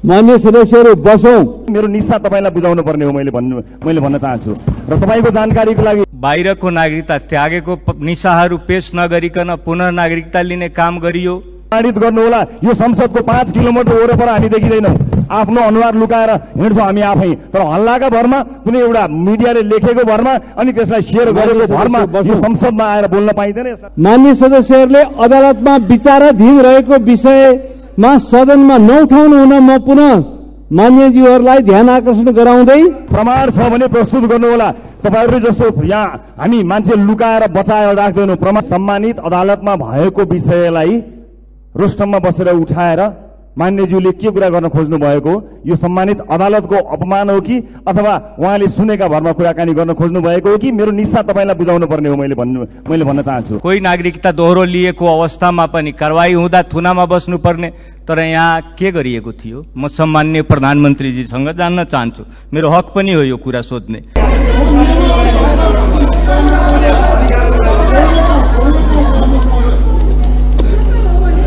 मान्य सदस्यहरू बसौं। मेरो निस्सा तपाईलाई बुझाउनु पर्ने हो मैले भन्न चाहन्छु र तपाईको जानकारीको लागि बाहिरको नागरिकता त्यागेको निशाहरू पेश नगरिकन पुनः नागरिकता लिने काम गरियो। प्रमाणित गर्नुहोला। यो संसदको 5 किलोमिटर वरपर हामी देखिदैनौं। आफ्नो अनुहार लुकाएर हिँड्छौं हामी आफै, तर हल्लाका भरमा कुनै एउटा मिडियाले लेखेको भरमा अनि त्यसलाई शेयर गरेको भरमा यो संसदमा आएर बोल्न पाइँदैन। मान्य सदस्यहरूले अदालतमा विचाराधीन रहेको विषयमा सदनमा नउठाउनु हुन म पुनः मान्यज्यूहरूलाई ध्यान आकर्षण गराउँदै प्रमाण छ भने प्रस्तुत गर्नुहोला। तपाईहरुले जस्तो यहाँ हामी मान्छे लुकाएर बचाएर राख्दैनौं। प्रमाण सम्मानित अदालतमा भएको विषयलाई रोस्टममा बसेर उठाएर मान्यज्यूले के कुरा गर्न खोज्नु भएको, यो सम्मानित अदालतको अपमान हो कि अथवा उहाँले सुनेका भरमा कुराकानी गर्न खोज्नु भएको हो कि मेरो निस्सा तपाईलाई बुझाउनु पर्ने हो मैले भन्न चाहन्छु। कोही नागरिकता दोहोरो लिएको अवस्थामा पनि कारवाही हुँदा थुनामा बस्नु पर्ने, तर यहाँ के गरिएको थियो म सम्माननीय प्रधानमन्त्रीजीसँग जान्न चाहन्छु। मेरो हक पनि हो यो कुरा सोध्ने।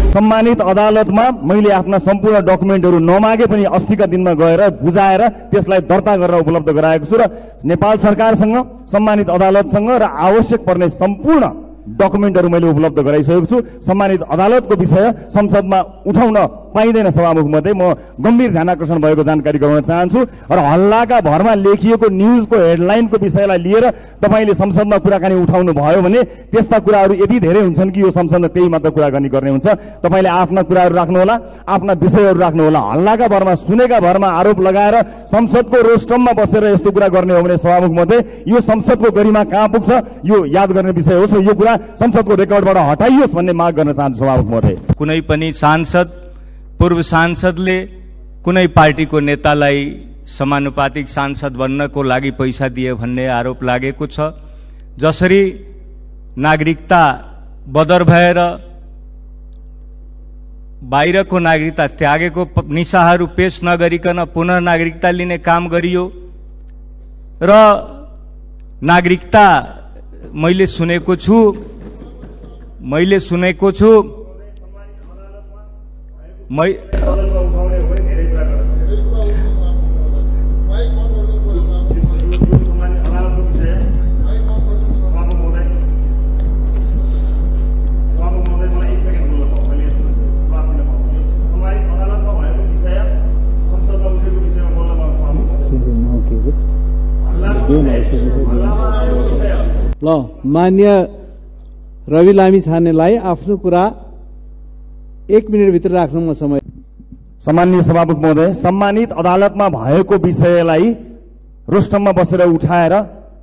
सम्मानित अदालतमा मैले आफ्ना सम्पूर्ण डकुमेन्टहरू नमागे पनि अस्तिका दिनमा गएर बुझाएर त्यसलाई दर्ता गरेर उपलब्ध गराएको छु र नेपाल सरकारसँग सम्मानित अदालतसँग र आवश्यक पर्ने सम्पूर्ण डकुमेन्टहरू मैले उपलब्ध गराइसकेको छु। सम्मानित अदालतको विषय संसदमा उठाउन पाइँदैन सभामुख मध्ये म गम्भीर ध्यानाकर्षण भएको जानकारी गराउन चाहन्छु र हल्लाका भरमा लेखिएको न्युजको हेडलाइनको विषयलाई लिएर तपाईले संसदमा कुराकानी उठाउनु भयो भने त्यस्ता कुराहरू यति धेरै हुन्छन् कि यो संसदमा त्यही मात्र कुराकानी गर्ने हुन्छ। तपाईले आफ्ना कुराहरू राख्नुहोला, आफ्ना विषयहरू राख्नुहोला। हल्लाका भरमा सुनेका भरमा आरोप लगाएर संसदको रोस्टममा बसेर यस्तो कुरा गर्ने हो भने सभामुख मध्ये यो संसदको गरिमा कहाँ पुग्छ यो याद गर्ने विषय हो। यो कुरा संसदको रेकर्डबाट हटाइयोस् भन्ने माग गर्न चाहन्छु सभामुख मध्ये। कुनै पनि सांसद पूर्व सांसदले कुनै पार्टीको नेतालाई समानुपातिक सांसद बन्नको लागि पैसा दिए भन्ने आरोप लागेको छ। जसरी नागरिकता बदर भएर बाहिरको नागरिकता त्यागेको निशाहरू पेश नगरिकन पुनः नागरिकता लिने काम गरियो र नागरिकता मैले सुनेको छु ल मान्य रवि लामी छानेलाई आफ्नो कुरा 1 मिनेट भित्र राख्नु म समय। सम्माननीय सभामुख महोदय, सम्मानित अदालतमा भएको विषयलाई रोस्टममा बसेर उठाएर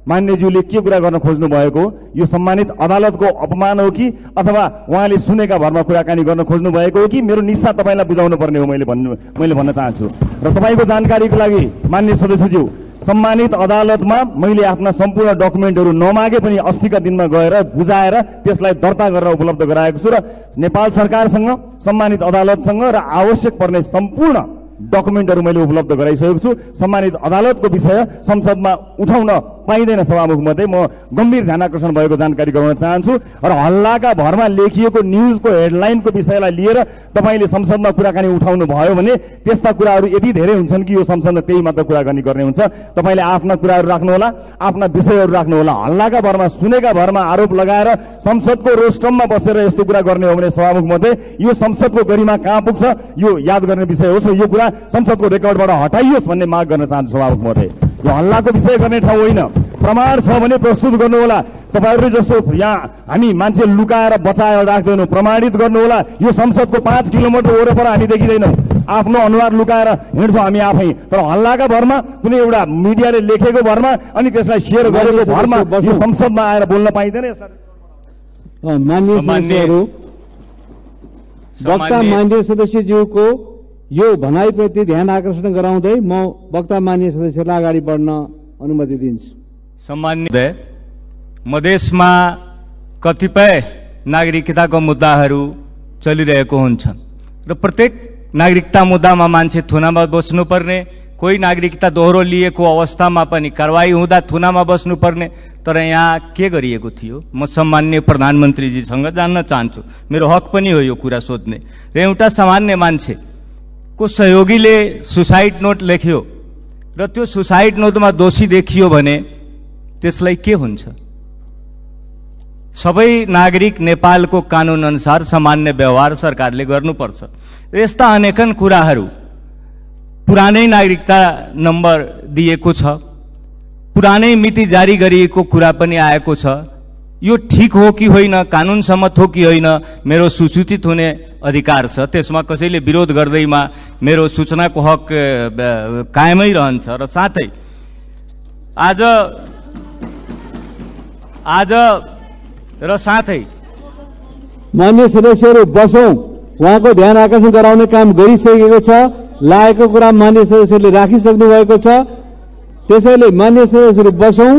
मान्यज्यूले के कुरा गर्न खोज्नु भएको, यो सम्मानित अदालतको अपमान हो कि अथवा उहाँले सुनेका भरमा कुराकानी गर्न खोज्नु भएको हो कि मेरो निस्सा तपाईलाई बुझाउनु पर्ने हो मैले भन्न चाहन्छु र तपाईको जानकारीको लागि मान्य सदस्यज्यू, सम्मानित अदालतमा मैले आफ्ना सम्पूर्ण डकुमेन्टहरू नमागे पनि अस्तिका दिनमा गएर बुझाएर त्यसलाई दर्ता गरेर उपलब्ध गराएको छु र नेपाल सरकारसँग सम्मानित अदालतसँग र आवश्यक पर्ने सम्पूर्ण डकुमेन्टहरू मैले उपलब्ध गराइसकेको छु। सम्मानित अदालतको विषय संसदमा उठाउन पाइँदैन सभामुख मध्ये म गम्भीर ध्यानाकर्षण भएको जानकारी गराउन चाहन्छु र हल्लाका भरमा लेखिएको न्युजको हेडलाइनको विषयलाई लिएर तपाईले संसदमा कुराकानी उठाउनु भयो भने त्यस्ता कुराहरू यति धेरै हुन्छन् कि यो संसदमा त्यही मात्र कुराकानी गर्ने हुन्छ। तपाईले आफ्ना कुराहरू राख्नुहोला, आफ्ना विषयहरू राख्नुहोला। हल्लाका भरमा सुनेका भरमा आरोप लगाएर संसदको रोस्टममा बसेर यस्तो कुरा गर्ने हो भने सभामुख मध्ये यो संसदको गरिमा कहाँ पुग्छ यो याद गर्ने विषय हो। यो कुरा संसदको रेकर्डबाट हटाइयोस् भन्ने माग गर्न चाहन्छु सभामुख मध्ये। यो हल्लाको विषय गर्ने ठाउँ होइन। प्रमाण छ भने प्रस्तुत गर्नुहोला। तपाईहरुले जस्तो यहाँ हामी मान्छे लुकाएर बचाएर राख्दैनौं। प्रमाणित गर्नुहोला। यो संसदको 5 किलोमिटर वरपर हामी देखिदैनौं। आफ्नो अनुहार लुकाएर हिँड्छौं हामी आफै, तर हल्लाका भरमा कुनै एउटा मिडियाले लेखेको भरमा अनि त्यसलाई शेयर गरेको भरमा यो संसदमा आएर बोल्न पाइँदैन। मान्य सदस्यहरू, वक्ता मान्य सदस्यज्यूको यो भनाइप्रति ध्यान आकर्षण गराउँदै म वक्ता मान्य सदस्यलाई अगाडि बढ्न अनुमति दिन्छु। सम्मान्य मधेसमा कतिपय नागरिकताको मुद्दाहरू चलिरहेको हुन्छन् र प्रत्येक नागरिकता मुद्दामा मान्छे थुनामा बस्नुपर्ने, कोही नागरिकता दोहोरो लिएको अवस्थामा पनि कारवाही हुँदा थुनामा बस्नुपर्ने, तर यहाँ के गरिएको थियो म सम्माननीय प्रधानमन्त्रीजीसँग जान्न चाहन्छु। मेरो हक पनि हो यो कुरा सोध्ने। र एउटा सामान्य मान्छे को सहयोगीले सुसाइड नोट लेख्यो र त्यो सुसाइड नोटमा दोषी देखियो भने त्यसलाई के हुन्छ? सबै नागरिक नेपालको कानून अनुसार सामान्य व्यवहार सरकारले गर्नुपर्छ। यस्ता अनेकन कुराहरू पुरानै नागरिकता नम्बर दिएको छ, पुरानै मिति जारी गरिएको कुरा पनि आएको छ। यो ठीक हो कि होइन, कानून सम्मत हो कि होइन, मेरो सूचित हुने अधिकार छ। त्यसमा कसैले विरोध गर्दैमा मेरो सूचनाको हक कायमै रहन्छ। र साथै आज र साथै मान्य सदस्यहरू बसौं, उहाँको ध्यान आकर्षण गराउने काम गरिसकेको छ। लागेको कुरा मान्य सदस्यले राखिसक्नु भएको छ। त्यसैले मान्य सदस्यहरू बसौं,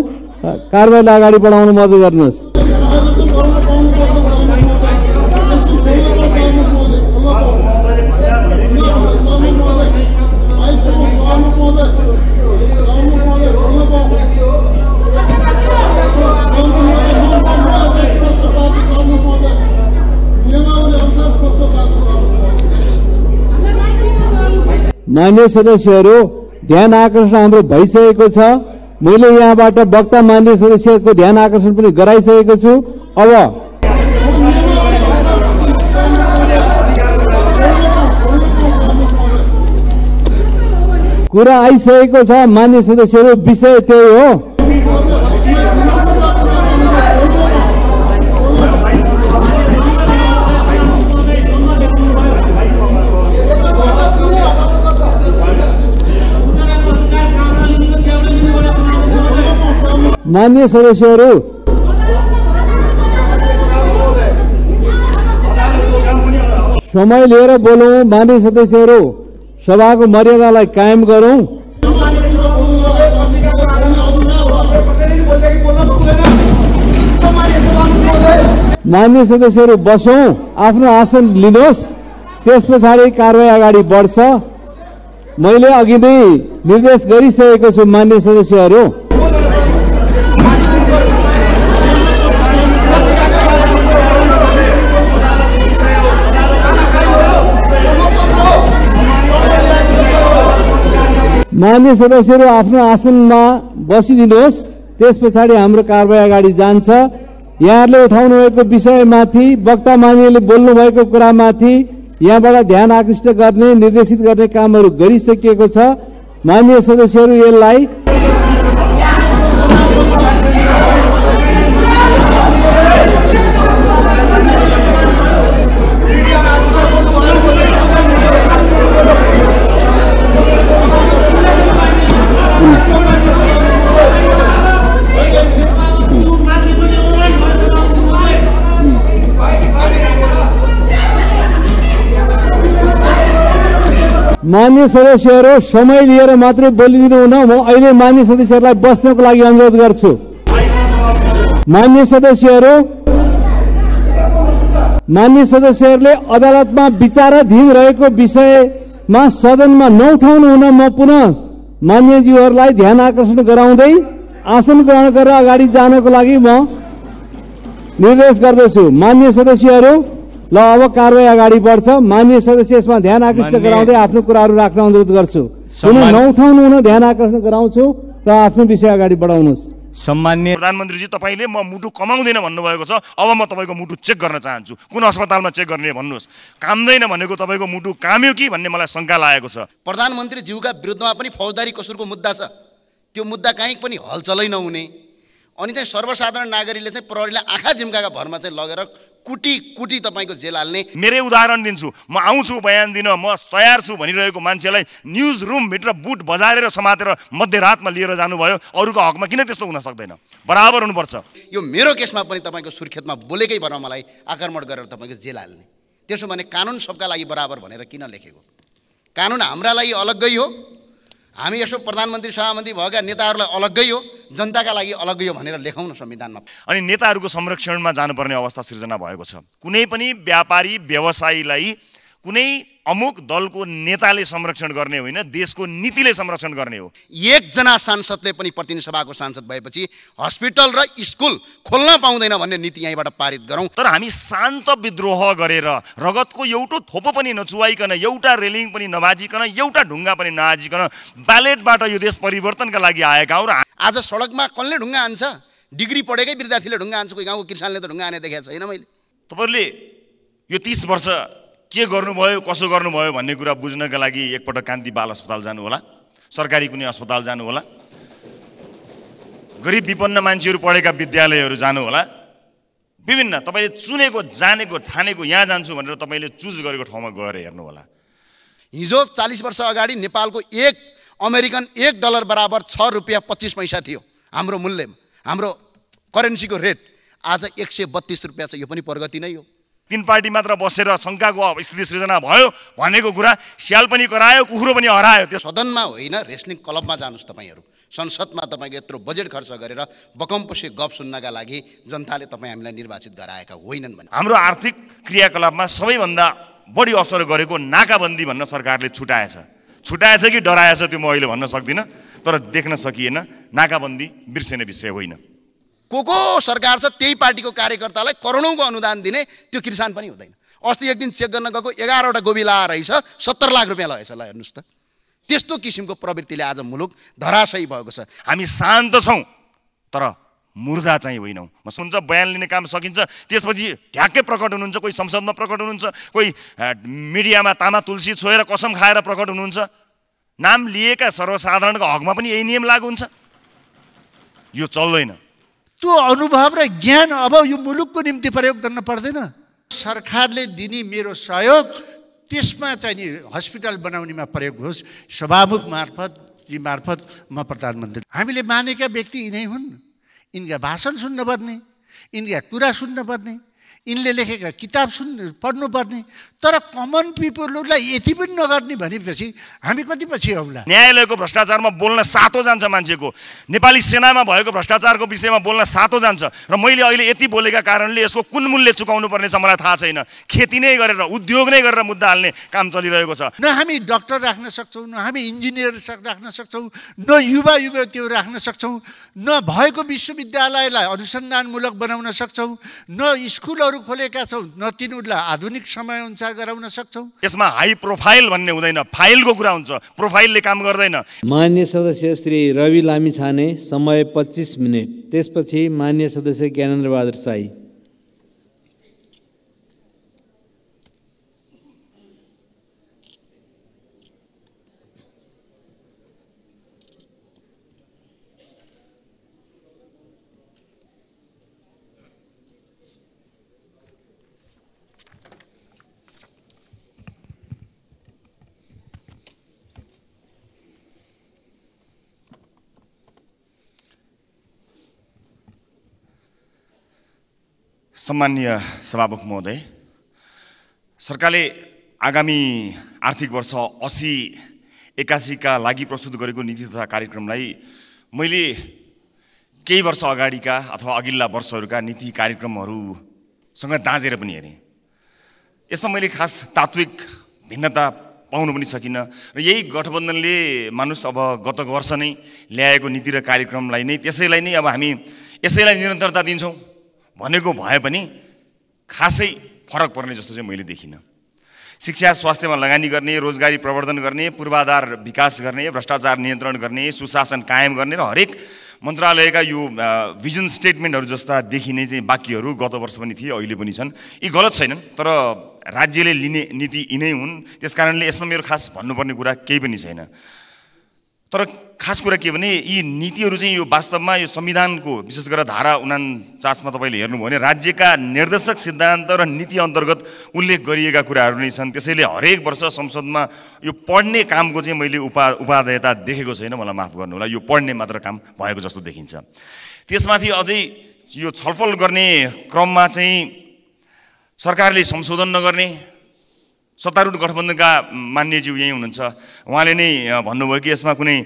कारबाहीलाई अगाडि बढाउन मद्दत गर्नुहोस्। मान्य सदस्यहरू, ध्यान आकर्षण हाम्रो भइसकेको छ। मैले यहाँबाट वक्ता मान्य सदस्यको ध्यान आकर्षण पनि गराइसकेको छु। अब कुरा आइसकेको छ मान्य सदस्यहरू, विषय त्यही हो। मान्य सदस्यहरू, समय लिएर बोलौं। मान्य सदस्यहरू, सभाको मर्यादालाई कायम गरौं। मान्य सदस्यहरू बसौं, आफ्नो आसन लिनुहोस्, त्यस पछाडि कारबाही अगाडि बढ्छ। मैले अघि नै निर्देश गरिसकेको छु मान्य सदस्यहरू। मान्य सदस्यहरू आफ्नो आसनमा बसिदिनुहोस्, त्यस पछाडि हाम्रो कारबाही अगाडि जान्छ। यहाँहरूले उठाउनु भएको विषयमाथि, वक्ता मान्यले बोल्नु भएको कुरामाथि यहाँबाट ध्यान आकृष्ट गर्ने, निर्देशित गर्ने कामहरू गरिसकिएको छ। मान्य सदस्यहरू यसलाई मान्य सदस्यहरू समय लिएर मात्रै बोलिदिनु हुन। म अहिले मान्य सदस्यहरूलाई बस्नको लागि अनुरोध गर्छु। मान्य सदस्यहरूले अदालतमा विचाराधीन रहेको विषयमा सदनमा नउठाउनु हुन म पुनः मान्यज्यूहरूलाई ध्यान आकर्षण गराउँदै आसन ग्रहण गरेर अगाडि जानको लागि म निर्देश गर्दछु। मान्य सदस्यहरू, ल अब कारबाही अगाडि बढ्छ। मान्य सदस्य यसमा ध्यान आकृष्ट गराउँदै आफ्नो कुराहरू राख्न अनुरोध गर्छु। पुनः नउठाउनु हुन ध्यान आकर्षण गराउँछु र आफ्नो विषय अगाडि बढाउनुहोस्। सम्मान्य प्रधानमन्त्रीजी, तपाईले म मुटु कमाउँदैन भन्नुभएको छ। अब म तपाईको मुटु चेक गर्न चाहन्छु। कुन अस्पतालमा चेक गर्ने भन्नुहोस्। कामदैन भनेको तपाईको मुटु काम्यो कि भन्ने मलाई शंका लागेको छ। प्रधानमन्त्रीज्यूका विरुद्धमा पनि फौजदारी कसुरको मुद्दा छ। त्यो मुद्दा कहीँ पनि हलचलै नहुने, अनि चाहिँ सर्वसाधारण नागरिकले चाहिँ प्रहरीलाई आँखा झिम्काका भरमा चाहिँ लगेर कुटी तपाईको जेल हाल्ने। मेरै उदाहरण दिन्छु। म आउँछु बयान दिन, म तयार छु भनिरहेको मान्छेलाई न्युज रुम भित्र बुट बजारेर समातेर मध्यरातमा लिएर जानुभयो। अरूको हकमा किन त्यस्तो हुन सक्दैन? बराबर हुनुपर्छ। यो मेरो केसमा पनि तपाईको सुर्खेतमा बोलेकै भरमा मलाई आक्रमण गरेर तपाईको जेल हाल्ने। त्यसो भने कानुन सबका लागि बराबर भनेर किन लेखेको? कानुन हाम्रा लागि अलग्गै हो, हामी यसो प्रधानमन्त्री सभामन्त्री भएका नेताहरूलाई अलग्गै हो, जनताका लागि अलग्गै हो भनेर लेखौँ न संविधानमा। अनि नेताहरूको संरक्षणमा जानुपर्ने अवस्था सिर्जना भएको छ। कुनै पनि व्यापारी व्यवसायीलाई कुनै अमुक दलको नेताले संरक्षण गर्ने होइन, देशको नीतिले संरक्षण गर्ने हो। एकजना सांसदले पनि प्रतिनिधि सभाको सांसद भएपछि हस्पिटल र स्कुल खोल्न पाउँदैन भन्ने नीति यहीँबाट पारित गरौँ। तर हामी शान्त विद्रोह गरेर रगतको एउटा थोपो पनि नचुवाइकन, एउटा रेलिङ पनि नभाजिकन, एउटा ढुङ्गा पनि नहाजिकन ब्यालेटबाट यो देश परिवर्तनका लागि आएका हौँ। र आज सडकमा कसले ढुङ्गा हान्छ? डिग्री पढेकै विद्यार्थीले ढुङ्गा हान्छ, कोही गाउँको किसानले त ढुङ्गा हाने देखेको छैन मैले। तपाईँहरूले यो 30 वर्ष के गर्नुभयो, कसो गर्नुभयो भन्ने कुरा बुझ्नका लागि एकपटक कान्ति बाल अस्पताल जानु होला, सरकारी कुनै अस्पताल जानु होला, गरिब विपन्न मान्छेहरू पढेका विद्यालयहरू जानु होला, विभिन्न तपाईँले चुनेको, जानेको, ठानेको यहाँ जान्छु भनेर तपाईँले चुज गरेको ठाउँमा गएर हेर्नु होला। हिजो 40 वर्ष अगाडि नेपालको एक अमेरिकन $1 बराबर 6 रुपियाँ 25 पैसा थियो हाम्रो मूल्यमा, हाम्रो करेन्सीको रेट। आज 132 रुपियाँ छ। यो पनि प्रगति नै हो। 3 पार्टी मात्र बसेर शङ्काको स्थिति सृजना भयो भनेको कुरा स्याल पनि करायो, कुखुरो पनि हरायो। त्यो सदनमा होइन, रेस्लिङ क्लबमा जानुहोस् तपाईँहरू। संसदमा तपाईँको यत्रो बजेट खर्च गरेर बकमपसे गफ सुन्नका लागि जनताले तपाईँ हामीलाई निर्वाचित गराएका होइनन् भने। हाम्रो आर्थिक क्रियाकलापमा सबैभन्दा बढी असर गरेको नाकाबन्दी भन्न सरकारले छुटाएछ कि डराएछ त्यो म अहिले भन्न सक्दिनँ, तर देख्न सकिएन। नाकाबन्दी बिर्सिने विषय होइन। को सरकार छ त्यही पार्टीको कार्यकर्तालाई करोडौँको अनुदान दिने, त्यो किसान पनि हुँदैन। अस्ति एक दिन चेक गर्न गएको 11वटा गोबी लाएर रहेछ, 70 लाख रुपियाँ लगेछ। ल हेर्नुहोस् त, त्यस्तो किसिमको प्रवृत्तिले आज मुलुक धराशयी भएको छ। हामी शान्त छौँ तर मुर्दा चाहिँ होइनौँ। सुन्छ बयान लिने काम सकिन्छ, त्यसपछि ढ्याक्कै प्रकट हुनुहुन्छ, कोही संसदमा प्रकट हुनुहुन्छ, कोही मिडियामा तामा तुलसी छोएर कसम खाएर प्रकट हुनुहुन्छ। नाम लिएका सर्वसाधारणको हकमा पनि यही नियम लागू हुन्छ? यो चल्दैन। त्यो अनुभव र ज्ञान अब यो मुलुकको निम्ति प्रयोग गर्न पर्दैन। सरकारले दिने मेरो सहयोग त्यसमा चाहिँ नि हस्पिटल बनाउनेमा प्रयोग होस्। सभामुख मार्फत म प्रधानमन्त्री, हामीले मानेका व्यक्ति यिनै हुन्। यिनका भाषण सुन्नुपर्ने, यिनका कुरा सुन्नुपर्ने, यिनले लेखेका किताब पढ्नुपर्ने। तर कमन पिपलहरूलाई यति पनि नगर्ने भनेपछि हामी कति पछि औला? न्यायालयको भ्रष्टाचारमा बोल्न सातो जान्छ मान्छेको, नेपाली सेनामा भएको भ्रष्टाचारको विषयमा बोल्न सातो जान्छ। र मैले अहिले यति बोलेका कारणले यसको कुन मूल्य चुकाउनु पर्ने छ मलाई थाहा छैन। खेती नै गरेर, उद्योग नै गरेर मुद्दा हाल्ने काम चलिरहेको छ। न हामी डक्टर राख्न सक्छौँ, न हामी इन्जिनियर राख्न सक्छौँ, न युवा युवतीहरू राख्न सक्छौँ, न भएको विश्वविद्यालयलाई अनुसन्धानमूलक बनाउन सक्छौँ, न स्कुलहरू खोलेका छौँ, न तिनीहरूलाई आधुनिक समय अनुसार गराउन सक्छौँ। यसमा हाई प्रोफाइल भन्ने हुँदैन, फाइलको कुरा हुन्छ। प्रोफाइलले काम गर्दैन। मान्य सदस्य श्री रवि लामिछाने, समय 25 मिनट। त्यसपछि मान्य सदस्य ज्ञानेन्द्र बहादुर शाही। सम्माननीय सभामुख महोदय, सरकारले आगामी आर्थिक वर्ष 80-81 का लागि प्रस्तुत गरेको नीति तथा कार्यक्रमलाई मैले केही वर्ष अगाडिका अथवा अघिल्ला वर्षहरूका नीति कार्यक्रमहरूसँग दाँजेर पनि हेरेँ। यसमा मैले खास तात्विक भिन्नता पाउन पनि सकिनँ र यही गठबन्धनले मानुस अब गत वर्ष नै ल्याएको नीति र कार्यक्रमलाई नै त्यसैलाई नै अब हामी यसैलाई निरन्तरता दिन्छौँ भनेको भए पनि खासै फरक पर्ने जस्तो चाहिँ मैले देखिनँ। शिक्षा स्वास्थ्यमा लगानी गर्ने, रोजगारी प्रवर्धन गर्ने, पूर्वाधार विकास गर्ने, भ्रष्टाचार नियन्त्रण गर्ने, सुशासन कायम गर्ने र हरेक मन्त्रालयका यो भिजन स्टेटमेन्टहरू जस्ता देखिने चाहिँ वाक्यहरू गत वर्ष पनि थिए, अहिले पनि छन्। यी गलत छैनन्, तर राज्यले लिने नीति यिनै हुन्। त्यसकारणले यसमा मेरो खास भन्नुपर्ने कुरा केही पनि छैन। तर खास कुरा के भने यी नीतिहरू चाहिँ यो वास्तवमा यो संविधानको विशेष गरेर धारा 49 मा तपाईँले हेर्नुभयो भने राज्यका निर्देशक सिद्धान्त र नीति अन्तर्गत उल्लेख गरिएका कुराहरू नै छन्। त्यसैले हरेक वर्ष संसदमा यो पढ्ने कामको चाहिँ मैले उपादेयता देखेको छैन। मलाई माफ गर्नु होला, यो पढ्ने मात्र काम भएको जस्तो देखिन्छ। त्यसमाथि अझै यो छलफल गर्ने क्रममा चाहिँ सरकारले संशोधन नगर्ने, सत्तारूढ गठबन्धनका मान्यज्यू यहीँ हुनुहुन्छ, उहाँले नै भन्नुभयो कि यसमा कुनै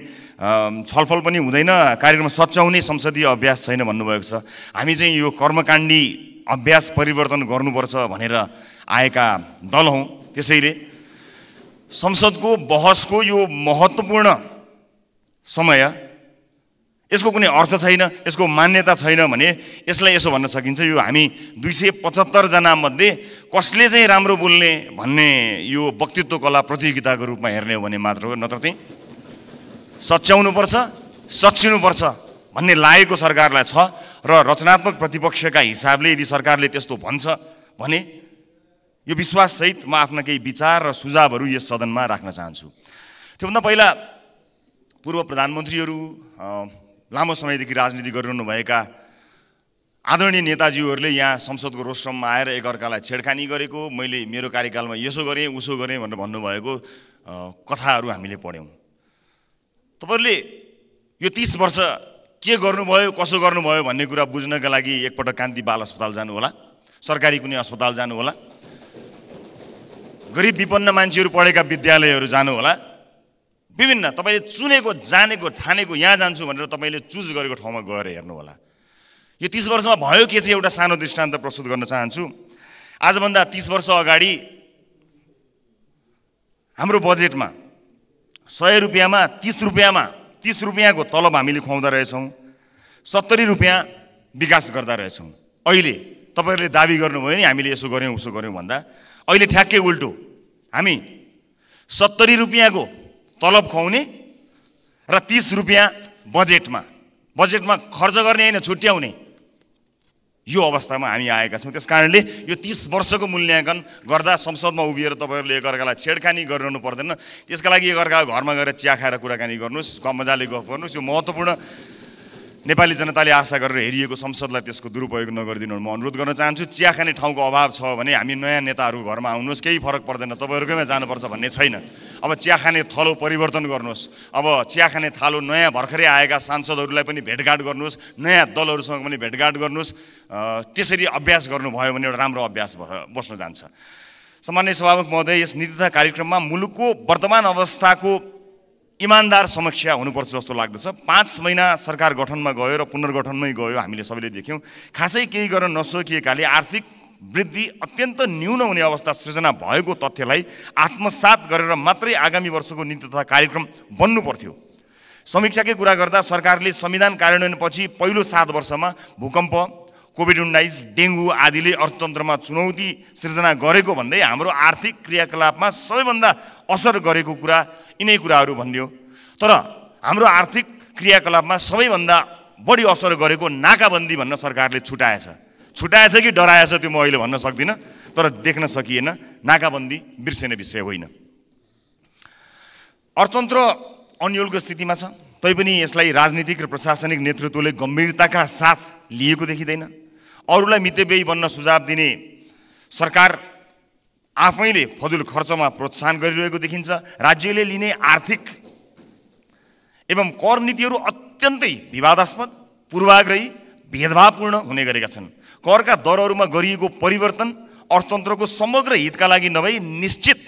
छलफल पनि हुँदैन, कार्यक्रम सच्याउने संसदीय अभ्यास छैन भन्नुभएको छ। हामी चाहिँ यो कर्मकाण्डी अभ्यास परिवर्तन गर्नुपर्छ भनेर आएका दल हौँ। त्यसैले संसदको बहसको यो महत्त्वपूर्ण समय यसको कुनै अर्थ छैन, यसको मान्यता छैन भने यसलाई यसो भन्न सकिन्छ, यो हामी 275 जना मध्ये कसले चाहिँ राम्रो बोल्ने भन्ने यो वक्तृत्व कला प्रतियोगिताको रूपमा हेर्ने हो भने मात्र हो, नत्र चाहिँ सच्याउनुपर्छ, सच्चिनुपर्छ भन्ने लागेको सरकारलाई छ। र रचनात्मक प्रतिपक्षका हिसाबले यदि सरकारले त्यस्तो भन्छ भने यो विश्वाससहित म आफ्ना केही विचार र सुझावहरू यस सदनमा राख्न चाहन्छु। त्योभन्दा पहिला पूर्व प्रधानमन्त्रीहरू, लामो समयदेखि राजनीति गरिरहनुभएका आदरणीय नेताजीहरूले यहाँ संसदको रोस्ट्रममा आएर एकअर्कालाई छेडखानी गरेको, मैले मेरो कार्यकालमा यसो गरेँ उसो गरेँ भनेर भन्नुभएको कथाहरू हामीले पढ्यौँ। तपाईँहरूले यो 30 वर्ष के गर्नुभयो, कसो गर्नुभयो भन्ने कुरा बुझ्नका लागि एकपटक कान्ति बाल अस्पताल जानु होला, सरकारी कुनै अस्पताल जानु होला, गरिब विपन्न मान्छेहरू पढेका विद्यालयहरू जानु होला, विभिन्न तपाईँले चुनेको, जानेको, ठानेको यहाँ जान्छु भनेर तपाईँले चुज गरेको ठाउँमा गएर हेर्नु होला। यो 30 वर्षमा भयो के चाहिँ एउटा सानो दृष्टान्त प्रस्तुत गर्न चाहन्छु। आजभन्दा 30 वर्ष अगाडि हाम्रो बजेटमा 100 रुपियाँमा 30 रुपियाँको तलब हामीले खुवाउँदा रहेछौँ, 70 रुपियाँ विकास गर्दा रहेछौँ। अहिले तपाईँहरूले दाबी गर्नुभयो नि हामीले यसो गऱ्यौँ उसो गऱ्यौँ भन्दा, अहिले ठ्याक्कै उल्टो, हामी 70 रुपियाँको तलब खुवाउने र 30 रुपियाँ बजेटमा खर्च गर्ने होइन, छुट्याउने यो अवस्थामा हामी आएका छौँ। त्यस कारणले यो 30 वर्षको मूल्याङ्कन गर्दा संसदमा उभिएर तपाईँहरूले एकअर्कालाई छेडखानी गरिरहनु पर्दैन। त्यसका लागि एकअर्काको घरमा गएर चिया खाएर कुराकानी गर्नुहोस्, मजाले गफ गर्नुहोस्। यो महत्त्वपूर्ण नेपाली जनताले आशा गरेर हेरिएको संसदलाई त्यसको दुरुपयोग नगरिदिनु म अनुरोध गर्न चाहन्छु। चिया खाने ठाउँको अभाव छ भने हामी नयाँ नेताहरू घरमा आउनुहोस्, केही फरक पर्दैन, तपाईँहरूकैमा जानुपर्छ भन्ने छैन। अब चिया खाने थलो परिवर्तन गर्नुहोस्, अब चिया खाने थालो नयाँ भर्खरै आएका सांसदहरूलाई पनि भेटघाट गर्नुहोस्, नयाँ दलहरूसँग पनि भेटघाट गर्नुहोस्। त्यसरी अभ्यास गर्नुभयो भने एउटा राम्रो अभ्यास बस्न जान्छ। सम्माननीय सभामुख महोदय, यस नीति तथा कार्यक्रममा मुलुकको वर्तमान अवस्थाको इमान्दार समीक्षा हुनुपर्छ जस्तो लाग्दछ। 5 महिना सरकार गठनमा गयो र पुनर्गठनमै गयो, हामीले सबैले देख्यौँ। खासै केही गर्न नसकिएकाले आर्थिक वृद्धि अत्यन्त न्यून हुने अवस्था सृजना भएको तथ्यलाई आत्मसात गरेर मात्रै आगामी वर्षको नीति तथा कार्यक्रम बन्नु पर्थ्यो। समीक्षाकै कुरा गर्दा सरकारले संविधान कार्यान्वयनपछि पहिलो 7 वर्षमा भूकम्प, कोभिड-19, डेङ्गु आदिले अर्थतन्त्रमा चुनौती सृजना गरेको भन्दै हाम्रो आर्थिक क्रियाकलापमा सबैभन्दा असर गरेको कुरा यिनै कुराहरू भनिदियो। तर हाम्रो आर्थिक क्रियाकलापमा सबैभन्दा बढी असर गरेको नाकाबन्दी भन्न सरकारले छुटाएछ कि डराएछ त्यो म अहिले भन्न सक्दिनँ, तर देख्न सकिएन। नाकाबन्दी बिर्सिने विषय होइन। अर्थतन्त्र अन्यलको स्थितिमा छ, तैपनि यसलाई राजनीतिक र प्रशासनिक नेतृत्वले गम्भीरताका साथ लिएको देखिँदैन। अरूलाई मितव्ययी बन्न सुझाव दिने सरकार आफैले फजुल खर्चमा प्रोत्साहन गरिरहेको देखिन्छ। राज्यले लिने आर्थिक एवं कर नीतिहरू अत्यन्तै विवादास्पद, पूर्वाग्रही, भेदभावपूर्ण हुने गरेका छन्। करका दरहरूमा गरिएको परिवर्तन अर्थतन्त्रको समग्र हितका लागि नभई निश्चित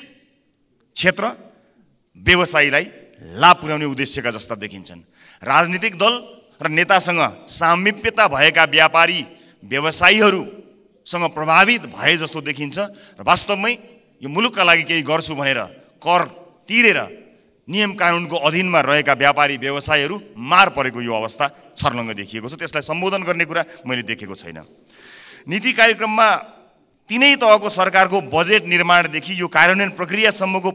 क्षेत्र व्यवसायीलाई लाभ पुर्याउने उद्देश्यका जस्ता देखिन्छन्। राजनीतिक दल र नेतासँग सामिप्यता भएका व्यापारी व्यवसायीहरूसँग प्रभावित भए जस्तो देखिन्छ र वास्तवमै यो मुलुकका लागि केही गर्छु भनेर कर तिरेर नियम कानुनको अधीनमा रहेका व्यापारी व्यवसायीहरू मार परेको यो अवस्था छर्लङ्ग देखिएको छ। त्यसलाई सम्बोधन गर्ने कुरा मैले देखेको छैन। नीति कार्यक्रममा तीनै तहको सरकारको बजेट निर्माणदेखि यो कार्यान्वयन प्रक्रियासम्मको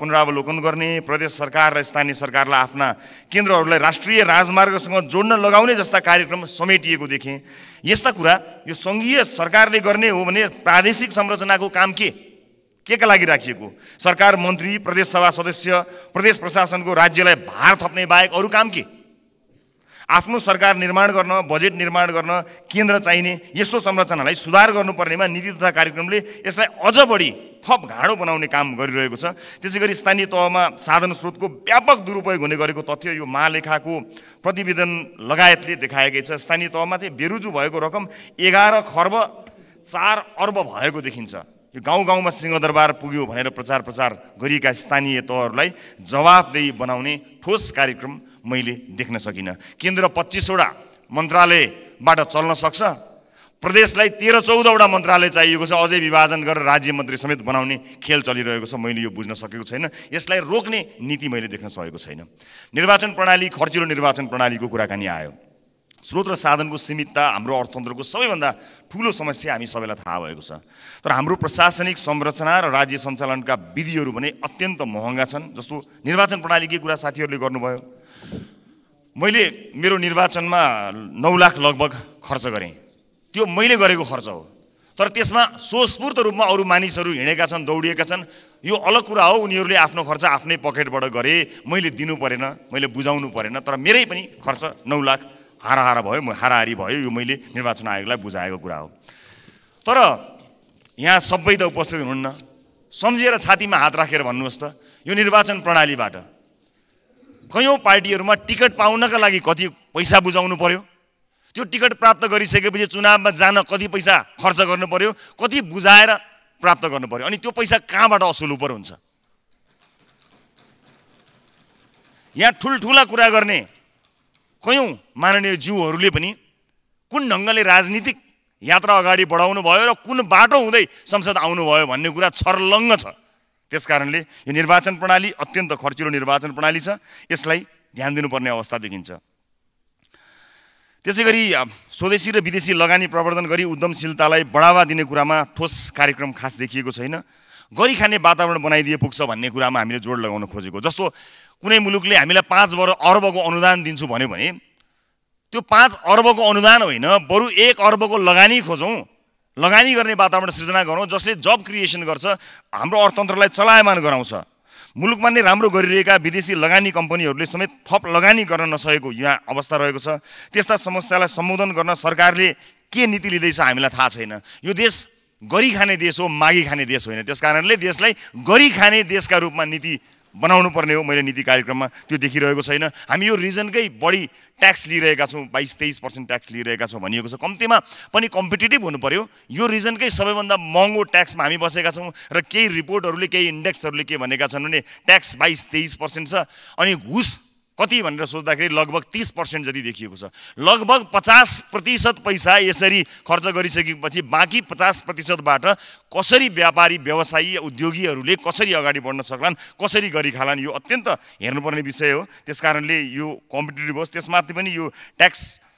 पुनरावलोकन गर्ने, प्रदेश सरकार र स्थानीय सरकारलाई आफ्ना केन्द्रहरूलाई राष्ट्रिय राजमार्गसँग जोड्न लगाउने जस्ता कार्यक्रम समेटिएको देखेँ। यस्ता कुरा यो सङ्घीय सरकारले गर्ने हो भने प्रादेशिक संरचनाको काम के का लागि राखिएको? सरकार, मन्त्री, प्रदेश सभा सदस्य, प्रदेश प्रशासनको राज्यलाई भार थप्ने बाहेक अरू काम के? आफ्नो सरकार निर्माण गर्न, बजेट निर्माण गर्न केन्द्र चाहिने यस्तो संरचनालाई सुधार गर्नुपर्नेमा नीति तथा कार्यक्रमले यसलाई अझ बढी थप घाँडो बनाउने काम गरिरहेको छ। त्यसैगरी स्थानीय तहमा साधन स्रोतको व्यापक दुरुपयोग हुने गरेको तथ्य यो महालेखाको प्रतिवेदन लगायतले देखाएकै छ। स्थानीय तहमा चाहिँ बेरुजु भएको रकम 11 खर्ब 4 अर्ब भएको देखिन्छ। यो गाउँ गाउँमा सिंहदरबार पुग्यो भनेर प्रचार गरिएका स्थानीय तहहरूलाई जवाफदेही बनाउने ठोस कार्यक्रम मैले देख्न सकिनँ। केन्द्र 25वटा मन्त्रालयबाट चल्न सक्छ, प्रदेशलाई 13-14वटा मन्त्रालय चाहिएको छ, अझै विभाजन गरेर राज्य मन्त्री समेत बनाउने खेल चलिरहेको छ। मैले यो बुझ्न सकेको छैन, यसलाई रोक्ने नीति मैले देख्न सकेको छैन। निर्वाचन प्रणाली, खर्चिलो निर्वाचन प्रणालीको कुराकानी आयो। स्रोत र साधनको सीमितता हाम्रो अर्थतन्त्रको सबैभन्दा ठुलो समस्या हामी सबैलाई थाहा भएको छ। तर हाम्रो प्रशासनिक संरचना र राज्य सञ्चालनका विधिहरू पनि अत्यन्त महँगा छन्। जस्तो निर्वाचन प्रणालीकै कुरा साथीहरूले गर्नुभयो। मैले मेरो निर्वाचनमा 9 लाख लगभग खर्च गरेँ, त्यो मैले गरेको खर्च हो। तर त्यसमा स्वस्फूर्त रूपमा अरू मानिसहरू हिँडेका छन्, दौडिएका छन्, यो अलग कुरा हो। उनीहरूले आफ्नो खर्च आफ्नै पकेटबाट गरे, मैले दिनु परेन, मैले बुझाउनु परेन। तर मेरै पनि खर्च 9 लाख हाराहारा भयो, हाराहारी भयो, यो मैले निर्वाचन आयोगलाई बुझाएको कुरा हो। तर यहाँ सबै त उपस्थित हुनुहुन्न, सम्झिएर छातीमा हात राखेर भन्नुहोस् त, यो निर्वाचन प्रणालीबाट कयौँ पार्टीहरूमा टिकट पाउनका लागि कति पैसा बुझाउनु पर्यो, त्यो टिकट प्राप्त गरिसकेपछि चुनावमा जान कति पैसा खर्च गर्नु पर्यो, कति बुझाएर प्राप्त गर्नु पर्यो, अनि त्यो पैसा कहाँबाट असुल उपर हुन्छ। यहाँ ठुल्ठुला कुरा गर्ने कयौँ माननीय ज्यूहरूले पनि कुन ढङ्गले राजनीतिक यात्रा अगाडि बढाउनु भयो र कुन बाटो हुँदै संसद आउनुभयो भन्ने कुरा छर्लङ्ग छ। त्यसकारणले यो निर्वाचन प्रणाली अत्यन्त खर्चिलो निर्वाचन प्रणाली छ, यसलाई ध्यान दिनुपर्ने अवस्था देखिन्छ। त्यसै गरी स्वदेशी र विदेशी लगानी प्रवर्धन गरी उद्यमशीलतालाई बढावा दिने कुरामा ठोस कार्यक्रम खास देखिएको छैन। गरी खाने वातावरण बनाइदिए पुग्छ भन्ने कुरामा हामीले जोड लगाउन खोजेको। जस्तो कुनै मुलुकले हामीलाई 5 अरबको अनुदान दिन्छु भन्यो भने त्यो 5 अरबको अनुदान होइन, बरु 1 अरबको लगानी खोजौँ, लगानी गर्ने वातावरण सृजना गरौँ, जसले जब क्रिएसन गर्छ, हाम्रो अर्थतन्त्रलाई चलायमान गराउँछ। मुलुकमा नै राम्रो गरिरहेका विदेशी लगानी कम्पनीहरूले समेत थप लगानी गर्न नसकेको यहाँ अवस्था रहेको छ। त्यस्ता समस्यालाई सम्बोधन गर्न सरकारले के नीति लिँदैछ हामीलाई थाहा छैन। यो देश गरी खाने देश हो, मागी खाने देश होइन। त्यसकारणले देशलाई गरी खाने देशका रूपमा नीति बनाउनु पर्ने हो। मैले नीति कार्यक्रममा त्यो देखिरहेको छैन। हामी यो रिजनकै बढी ट्याक्स लिइरहेका छौँ, 22-23% ट्याक्स लिइरहेका छौँ भनिएको छ। कम्तीमा पनि कम्पिटिटिभ हुनु पर्यो। यो रिजनकै सबैभन्दा महँगो ट्याक्समा हामी बसेका छौँ र केही रिपोर्टहरूले, केही इन्डेक्सहरूले के भनेका छन् भने ट्याक्स 22-23% छ, अनि घुस कति भनेर सोच्दाखेरि लगभग 30% जति देखिएको छ। लगभग 50% पैसा यसरी खर्च गरिसकेपछि बाँकी 50%बाट कसरी व्यापारी, व्यवसायी, उद्योगीहरूले कसरी अगाडि बढ्न सक्लान्, कसरी गरी खालान्, यो अत्यन्त हेर्नुपर्ने विषय हो। त्यसकारणले यो कम्पिटिटिभ होस्। त्यसमाथि पनि यो ट्याक्स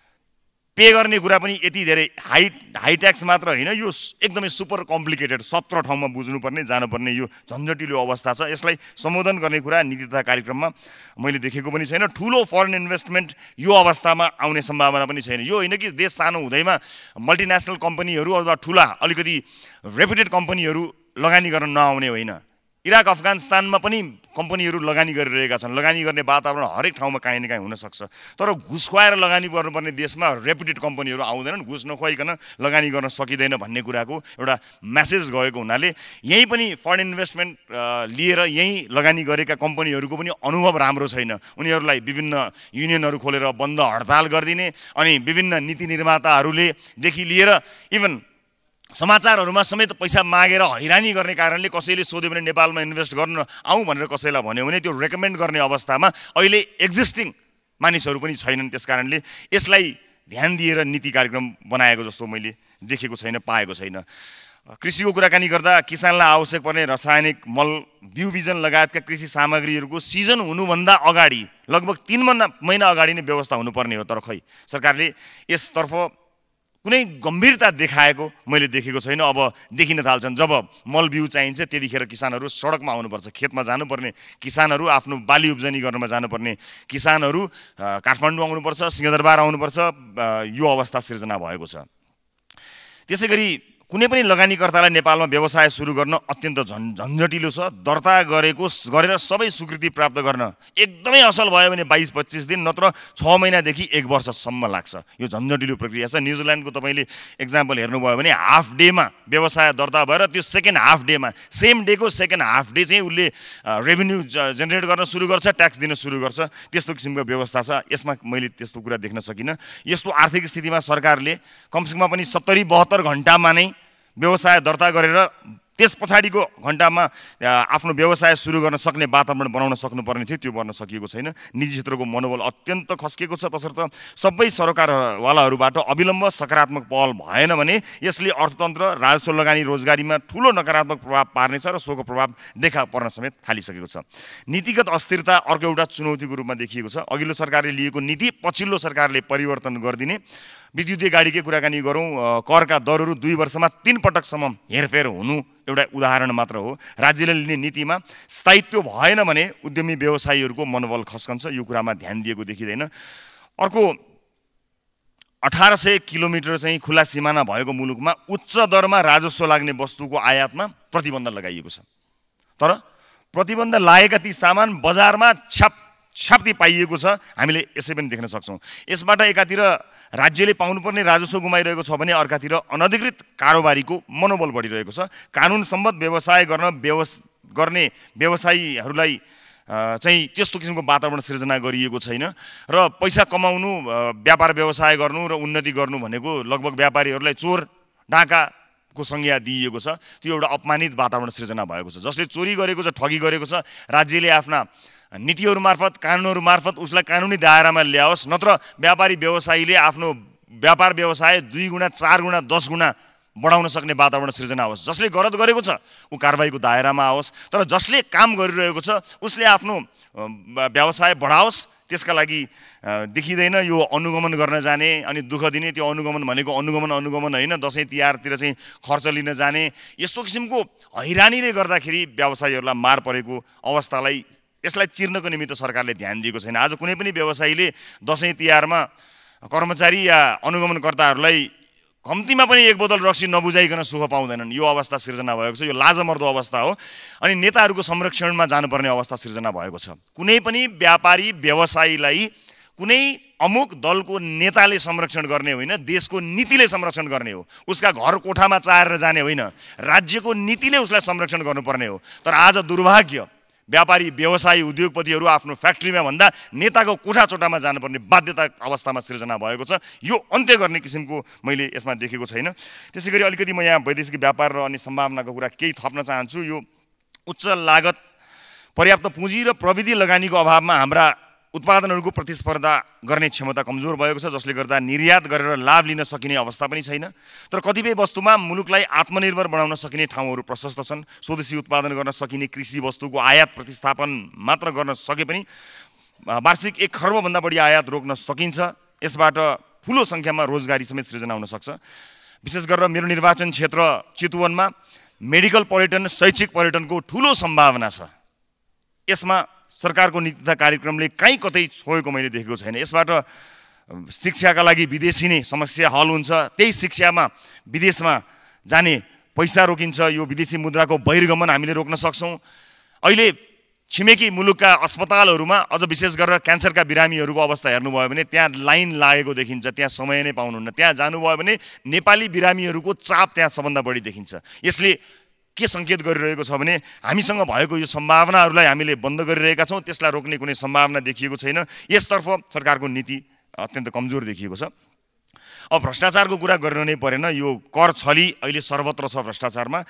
पे गर्ने कुरा पनि यति धेरै हाई ट्याक्स मात्र होइन, यो एकदमै सुपर कम्प्लिकेटेड, 17 ठाउँमा बुझ्नुपर्ने, जानुपर्ने यो झन्झटिलो अवस्था छ। यसलाई सम्बोधन गर्ने कुरा नीति तथा कार्यक्रममा मैले देखेको पनि छैन। ठुलो फरेन इन्भेस्टमेन्ट यो अवस्थामा आउने सम्भावना पनि छैन। यो होइन कि देश सानो हुँदैमा मल्टिनेसनल कम्पनीहरू अथवा ठुला अलिकति रेपुटेड कम्पनीहरू लगानी गर्न नआउने होइन। इराक, अफगानिस्तानमा पनि कम्पनीहरू लगानी गरिरहेका छन्। लगानी गर्ने वातावरण हरेक ठाउँमा काहीँ न काहीँ हुनसक्छ। तर घुस खुवाएर लगानी गर्नुपर्ने देशमा रेपुटेड कम्पनीहरू आउँदैनन्, घुस नखुवाइकन लगानी गर्न सकिँदैन भन्ने कुराको एउटा मेसेज गएको हुनाले यहीँ पनि फरेन इन्भेस्टमेन्ट लिएर यहीँ लगानी गरेका कम्पनीहरूको पनि अनुभव राम्रो छैन। उनीहरूलाई विभिन्न युनियनहरू खोलेर बन्द हडताल गरिदिने, अनि विभिन्न नीति निर्माताहरूलेदेखि लिएर इभन समाचारहरूमा समेत पैसा मागेर हैरानी गर्ने कारणले कसैले सोध्यो भने नेपालमा इन्भेस्ट गर्न आउँ भनेर कसैलाई भन्यो भने त्यो रेकमेन्ड गर्ने अवस्थामा अहिले एक्जिस्टिङ मानिसहरू पनि छैनन्। त्यसकारणले यसलाई ध्यान दिएर नीति कार्यक्रम बनाएको जस्तो मैले देखेको छैन, पाएको छैन। कृषिको कुराकानी गर्दा किसानलाई आवश्यक पर्ने रासायनिक मल, बिउ बिजन लगायतका कृषि सामग्रीहरूको सिजन हुनुभन्दा अगाडि लगभग 3 महिना अगाडि नै व्यवस्था हुनुपर्ने हो। तर खै सरकारले यसतर्फ कुनै गम्भीरता देखाएको मैले देखेको छैन। अब देखिन थाल्छन्, जब मल बिउ चाहिन्छ त्यतिखेर किसानहरू सडकमा आउनुपर्छ, खेतमा जानुपर्ने किसानहरू, आफ्नो बाली उब्जनी गर्नमा जानुपर्ने किसानहरू काठमाडौँ आउनुपर्छ, सिंहदरबार आउनुपर्छ। यो अवस्था सिर्जना भएको छ। त्यसै गरी कुनै पनि लगानीकर्तालाई नेपालमा व्यवसाय सुरु गर्न अत्यन्त झन्झटिलो छ। दर्ता गरेर सबै स्वीकृति प्राप्त गर्न एकदमै असल भयो भने 22-25 दिन, नत्र 6 महिनादेखि 1 वर्षसम्म लाग्छ। यो झन्झटिलो प्रक्रिया छ। न्युजिल्यान्डको तपाईँले एक्जाम्पल हेर्नुभयो भने हाफ डेमा व्यवसाय दर्ता भएर त्यो सेकेन्ड हाफ डेमा, सेम डेको सेकेन्ड हाफ डे चाहिँ उसले रेभेन्यू जेनेरेट गर्न सुरु गर्छ, ट्याक्स दिन सुरु गर्छ। त्यस्तो किसिमको व्यवस्था छ। यसमा मैले त्यस्तो कुरा देख्न सकिनँ। यस्तो आर्थिक स्थितिमा सरकारले कमसेकम पनि 70-72 घन्टामा नै व्यवसाय दर्ता गरेर त्यस पछाडिको घण्टामा आफ्नो व्यवसाय सुरु गर्न सक्ने वातावरण बनाउन सक्नुपर्ने थियो, त्यो गर्न सकिएको छैन। निजी क्षेत्रको मनोबल अत्यन्त खस्किएको छ। तसर्थ सबै सरकारवालाहरूबाट अविलम्ब सकारात्मक पहल भएन भने यसले अर्थतन्त्र, राजस्व लगानी, रोजगारीमा ठुलो नकारात्मक प्रभाव पार्नेछ र सोको प्रभाव देखा पर्न समेत थालिसकेको छ। नीतिगत अस्थिरता अर्को एउटा चुनौतीको रूपमा देखिएको छ। अघिल्लो सरकारले लिएको नीति पछिल्लो सरकारले परिवर्तन गरिदिने। विद्युतीय गाडीकै कुराकानी गरौँ, करका दरहरू 2 वर्षमा 3 पटकसम्म हेरफेर हुनु एउटा उदाहरण मात्र हो। राज्यले लिने नीतिमा स्थायित्व भएन भने उद्यमी व्यवसायीहरूको मनोबल खस्कन्छ, यो कुरामा ध्यान दिएको देखिँदैन। अर्को 1800 किलोमिटर चाहिँ खुला सिमाना भएको मुलुकमा उच्च दरमा राजस्व लाग्ने वस्तुको आयातमा प्रतिबन्ध लगाइएको छ। तर प्रतिबन्ध लागेका ती सामान बजारमा छाप्ती पाइएको छ, हामीले यसै पनि देख्न सक्छौँ। यसबाट एकातिर राज्यले पाउनुपर्ने राजस्व गुमाइरहेको छ भने अर्कातिर अनधिकृत कारोबारीको मनोबल बढिरहेको छ। कानुन सम्बद्ध व्यवसाय गर्ने व्यवसायीहरूलाई चाहिँ त्यस्तो किसिमको वातावरण सिर्जना गरिएको छैन र पैसा कमाउनु, व्यापार व्यवसाय गर्नु र उन्नति गर्नु भनेको लगभग व्यापारीहरूलाई चोर डाकाको संज्ञा दिइएको छ। त्यो एउटा अपमानित वातावरण सिर्जना भएको छ। जसले चोरी गरेको छ, ठगी गरेको छ, राज्यले आफ्ना नीतिहरू मार्फत, कानुनहरू मार्फत उसलाई कानुनी दायरामा ल्याओस्, नत्र व्यापारी व्यवसायीले आफ्नो व्यापार व्यवसाय 2 गुणा, 4 गुणा, 10 गुणा बढाउन सक्ने वातावरण सिर्जना होस्। जसले गलत गरेको छ ऊ कारबाहीको दायरामा आओस्, तर जसले काम गरिरहेको छ उसले आफ्नो व्यवसाय बढाओस्। त्यसका लागि देखिँदैन यो अनुगमन गर्न जाने अनि दुःख दिने। त्यो अनुगमन भनेको अनुगमन होइन, दसैँ तिहारतिर चाहिँ खर्च लिन जाने, यस्तो किसिमको हैरानीले गर्दाखेरि व्यवसायीहरूलाई मार परेको अवस्थालाई यसलाई चिर्नको निमित्त सरकारले ध्यान दिएको छैन। आज कुनै पनि व्यवसायीले दसैँ तिहारमा कर्मचारी या अनुगमनकर्ताहरूलाई कम्तीमा पनि 1 बोतल रक्सी नबुझाइकन सुख पाउँदैनन्। यो अवस्था सिर्जना भएको छ। यो लाजमर्दो अवस्था हो। अनि नेताहरूको संरक्षणमा जानुपर्ने अवस्था सिर्जना भएको छ। कुनै पनि व्यापारी व्यवसायीलाई कुनै अमुक दलको नेताले संरक्षण गर्ने होइन, देशको नीतिले संरक्षण गर्ने हो। उसका घर कोठामा चाहेर जाने होइन, राज्यको नीतिले उसलाई संरक्षण गर्नुपर्ने हो। तर आज दुर्भाग्य व्यापारी व्यवसायी उद्योगपतिहरू आफ्नो फ्याक्ट्रीमा भन्दा नेताको कोठाचोटामा जानुपर्ने बाध्यता अवस्थामा सिर्जना भएको छ। यो अन्त्य गर्ने किसिमको मैले यसमा देखेको छैन। त्यसै गरी अलिकति म यहाँ वैदेशिक व्यापार र अनि सम्भावनाको कुरा केही थप्न चाहन्छु। यो उच्च लागत, पर्याप्त पुँजी र प्रविधि लगानीको अभावमा हाम्रा उत्पादनहरूको प्रतिस्पर्धा गर्ने क्षमता कमजोर भएको छ, जसले गर्दा निर्यात गरेर लाभ लिन सकिने अवस्था पनि छैन। तर कतिपय वस्तुमा मुलुकलाई आत्मनिर्भर बनाउन सकिने ठाउँहरू प्रशस्त छन्। स्वदेशी उत्पादन गर्न सकिने कृषि वस्तुको आयात प्रतिस्थापन मात्र गर्न सके पनि वार्षिक 1 खर्बभन्दा बढी आयात रोक्न सकिन्छ। यसबाट ठुलो सङ्ख्यामा रोजगारी समेत सृजना हुन सक्छ। विशेष गरेर मेरो निर्वाचन क्षेत्र चितवनमा मेडिकल पर्यटन, शैक्षिक पर्यटनको ठुलो सम्भावना छ। यसमा सरकारको नीति तथा कार्यक्रमले कहीँ कतै छोएको मैले देखेको छैन। यसबाट शिक्षाका लागि विदेशी नै समस्या हल हुन्छ। त्यही शिक्षामा विदेशमा जाने पैसा रोकिन्छ। यो विदेशी मुद्राको बहिर्गमन हामीले रोक्न सक्छौँ। अहिले छिमेकी मुलुकका अस्पतालहरूमा अझ विशेष गरेर क्यान्सरका बिरामीहरूको अवस्था हेर्नुभयो भने त्यहाँ लाइन लागेको देखिन्छ, त्यहाँ समय नै पाउनुहुन्न। त्यहाँ जानुभयो भने नेपाली बिरामीहरूको चाप त्यहाँ सबभन्दा बढी देखिन्छ। यसले के सङ्केत गरिरहेको छ भने हामीसँग भएको यो सम्भावनाहरूलाई हामीले बन्द गरिरहेका छौँ, त्यसलाई रोक्ने कुनै सम्भावना देखिएको छैन। यसतर्फ सरकारको नीति अत्यन्त कमजोर देखिएको छ। अब भ्रष्टाचारको कुरा गर्न नै परेन। यो कर छली अहिले सर्वत्र छ। भ्रष्टाचारमा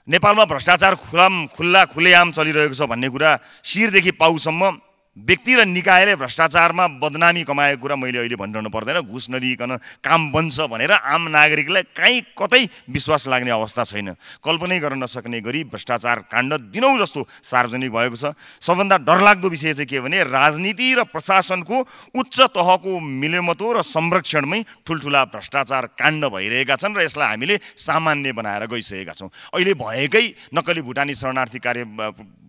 नेपालमा भ्रष्टाचार खुलेआम चलिरहेको छ भन्ने कुरा शिरदेखि पाउसम्म व्यक्ति र निकायले भ्रष्टाचारमा बदनामी कमाएको कुरा मैले अहिले भनिरहनु पर्दैन। घुस नदिइकन काम बन्छ भनेर आम नागरिकलाई कहीँ कतै विश्वास लाग्ने अवस्था छैन। कल्पनै गर्न नसक्ने गरी भ्रष्टाचार काण्ड दिनौँ जस्तो सार्वजनिक भएको छ। सबभन्दा डरलाग्दो विषय चाहिँ के भने राजनीति र प्रशासनको उच्च तहको मिलेमतो र संरक्षणमै ठुल्ठुला भ्रष्टाचार काण्ड भइरहेका छन् र यसलाई हामीले सामान्य बनाएर गइसकेका छौँ। अहिले भएकै नक्कली भुटानी शरणार्थी कार्य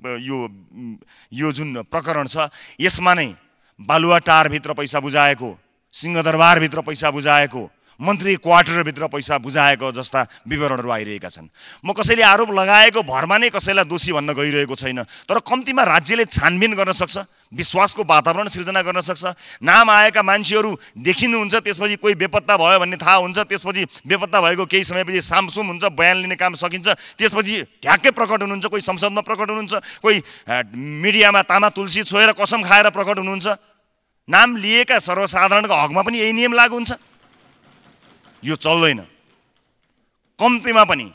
यो जुन प्रकरण छ यसमा नै बालुवाटारभित्र पैसा बुझाएको, सिंहदरबारभित्र पैसा बुझाएको, मन्त्री क्वार्टरभित्र पैसा बुझाएको जस्ता विवरणहरू आइरहेका छन्। म कसैले आरोप लगाएको भरमा नै कसैलाई दोषी भन्न गइरहेको छैन। तर कम्तीमा राज्यले छानबिन गर्न सक्छ, विश्वासको वातावरण सिर्जना गर्न सक्छ। नाम आएका मान्छेहरू देखिनुहुन्छ, त्यसपछि कोही बेपत्ता भयो भन्ने थाहा हुन्छ, त्यसपछि बेपत्ता भएको केही समयपछि सामसुम हुन्छ, बयान लिने काम सकिन्छ, त्यसपछि ढ्याक्कै प्रकट हुनुहुन्छ, कोही संसदमा प्रकट हुनुहुन्छ, कोही मिडियामा तामा तुलसी छोएर कसम खाएर प्रकट हुनुहुन्छ। नाम लिएका सर्वसाधारणको हकमा पनि यही नियम लागू हुन्छ। यो चल्दैन। कम्तीमा पनि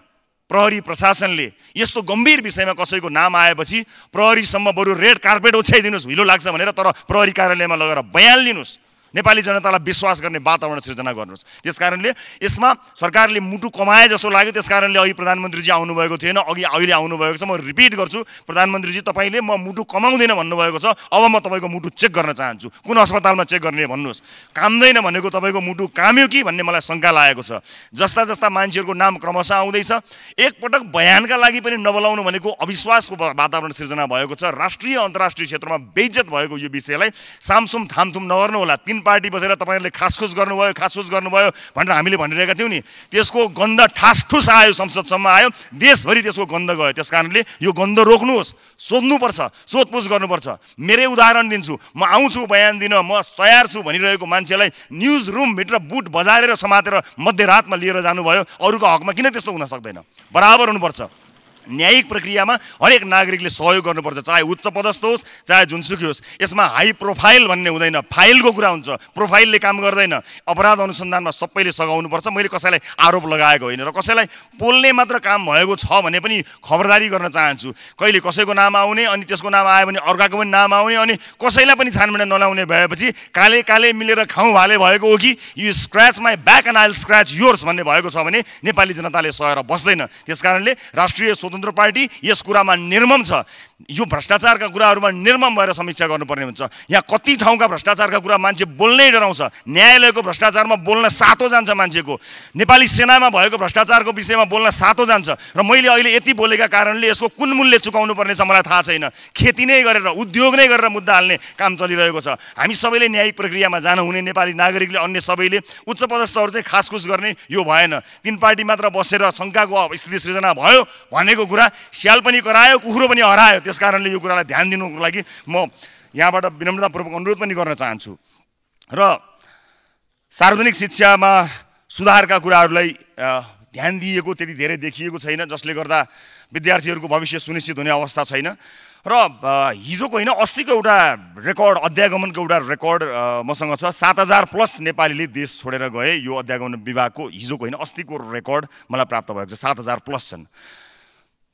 प्रहरी प्रशासनले यस्तो गम्भीर विषयमा कसैको नाम आएपछि प्रहरीसम्म बरु रेड कार्पेट ओछ्याइदिनुहोस्, हिलो लाग्छ भनेर, तर प्रहरी कार्यालयमा लगेर बयान लिनुहोस्, नेपाली जनतालाई विश्वास गर्ने वातावरण सिर्जना गर्नुहोस्। त्यसकारणले यसमा सरकारले मुटु कमाए जस्तो लाग्यो। त्यसकारणले अघि प्रधानमन्त्रीजी आउनुभएको थिएन, अहिले आउनुभएको छ। म रिपिट गर्छु, प्रधानमन्त्रीजी तपाईँले म मुटु कमाउँदैन भन्नुभएको छ, अब म तपाईँको मुटु चेक गर्न चाहन्छु। कुन अस्पतालमा चेक गर्ने भन्नुहोस्। काम्दैन भनेको तपाईँको मुटु काम्यो कि भन्ने मलाई शङ्का लागेको छ। जस्ता जस्ता मान्छेहरूको नाम क्रमशः आउँदैछ, एकपटक बयानका लागि पनि नबोलाउनु भनेको अविश्वासको वातावरण सिर्जना भएको छ। राष्ट्रिय अन्तर्राष्ट्रिय क्षेत्रमा बेइज्जत भएको यो विषयलाई सामसुम थामथुम नगर्नु होला। तीन पार्टी बसेर तपाईँहरूले खासखुस गर्नुभयो भनेर हामीले भनिरहेका थियौँ नि, त्यसको गन्ध ठासठुस आयो, संसदसम्म आयो, देशभरि त्यसको गन्ध गयो। त्यस कारणले यो गन्ध रोक्नुहोस्, सोध्नुपर्छ, सोधपुछ गर्नुपर्छ। मेरै उदाहरण दिन्छु, म आउँछु बयान दिन, म तयार छु भनिरहेको मान्छेलाई न्युज रुमभित्र बुट बजारेर समातेर मध्यरातमा लिएर जानुभयो। अरूको हकमा किन त्यस्तो हुन सक्दैन? बराबर हुनुपर्छ। न्यायिक प्रक्रियामा हरेक नागरिकले सहयोग गर्नुपर्छ, चाहे उच्च पदस्थ होस् चाहे जुनसुकै होस्। यसमा हाई प्रोफाइल भन्ने हुँदैन, फाइलको कुरा हुन्छ। प्रोफाइलले काम गर्दैन। अपराध अनुसन्धानमा सबैले सघाउनुपर्छ। मैले कसैलाई आरोप लगाएको होइन र कसैलाई पोल्ने मात्र काम भएको छ भने पनि खबरदारी गर्न चाहन्छु। कहिले कसैको नाम आउने, अनि त्यसको नाम आयो भने अर्काको पनि नाम आउने, अनि कसैलाई पनि छानबिन नलाउने भएपछि काले काले मिलेर खाउँ भाले भएको हो कि you scratch my back and I will scratch yours भन्ने भएको छ भने नेपाली जनताले सहेर बस्दैन। त्यसकारणले राष्ट्रिय स्वतन्त्र पार्टी यस कुरामा निर्मम छ। यो भ्रष्टाचारका कुराहरूमा निर्मम भएर समीक्षा गर्नुपर्ने हुन्छ। यहाँ कति ठाउँका भ्रष्टाचारका कुरा मान्छे बोल्नै डराउँछ। न्यायालयको भ्रष्टाचारमा बोल्न सातो जान्छ मान्छेको। नेपाली सेनामा भएको भ्रष्टाचारको विषयमा बोल्न सातो जान्छ। र मैले अहिले यति बोलेका कारणले यसको कुन मूल्य चुकाउनु पर्ने छ मलाई थाहा छैन। खेती नै गरेर, उद्योग नै गरेर मुद्दा हाल्ने काम चलिरहेको छ। हामी सबैले न्यायिक प्रक्रियामा जान हुने, नेपाली नागरिकले, अन्य सबैले, उच्च पदस्थहरू चाहिँ खासखुस गर्ने यो भएन। तीन पार्टी मात्र बसेर शङ्काको स्थिति सृजना भयो भनेको कुरा स्याल पनि करायो, कुखुरो पनि हरायो। त्यस कारणले यो कुरालाई ध्यान दिनुको लागि म यहाँबाट विनम्रतापूर्वक अनुरोध पनि गर्न चाहन्छु। र सार्वजनिक शिक्षामा सुधारका कुराहरूलाई ध्यान दिएको त्यति धेरै देखिएको छैन, जसले गर्दा विद्यार्थीहरूको भविष्य सुनिश्चित हुने अवस्था छैन। र हिजोको होइन, अस्तिको एउटा रेकर्ड, अध्यागमनको एउटा रेकर्ड मसँग छ। 7,000+ नेपालीले देश छोडेर गए। यो अध्यागमन विभागको हिजोको होइन, अस्तिको रेकर्ड मलाई प्राप्त भएको छ। 7,000+ छन्।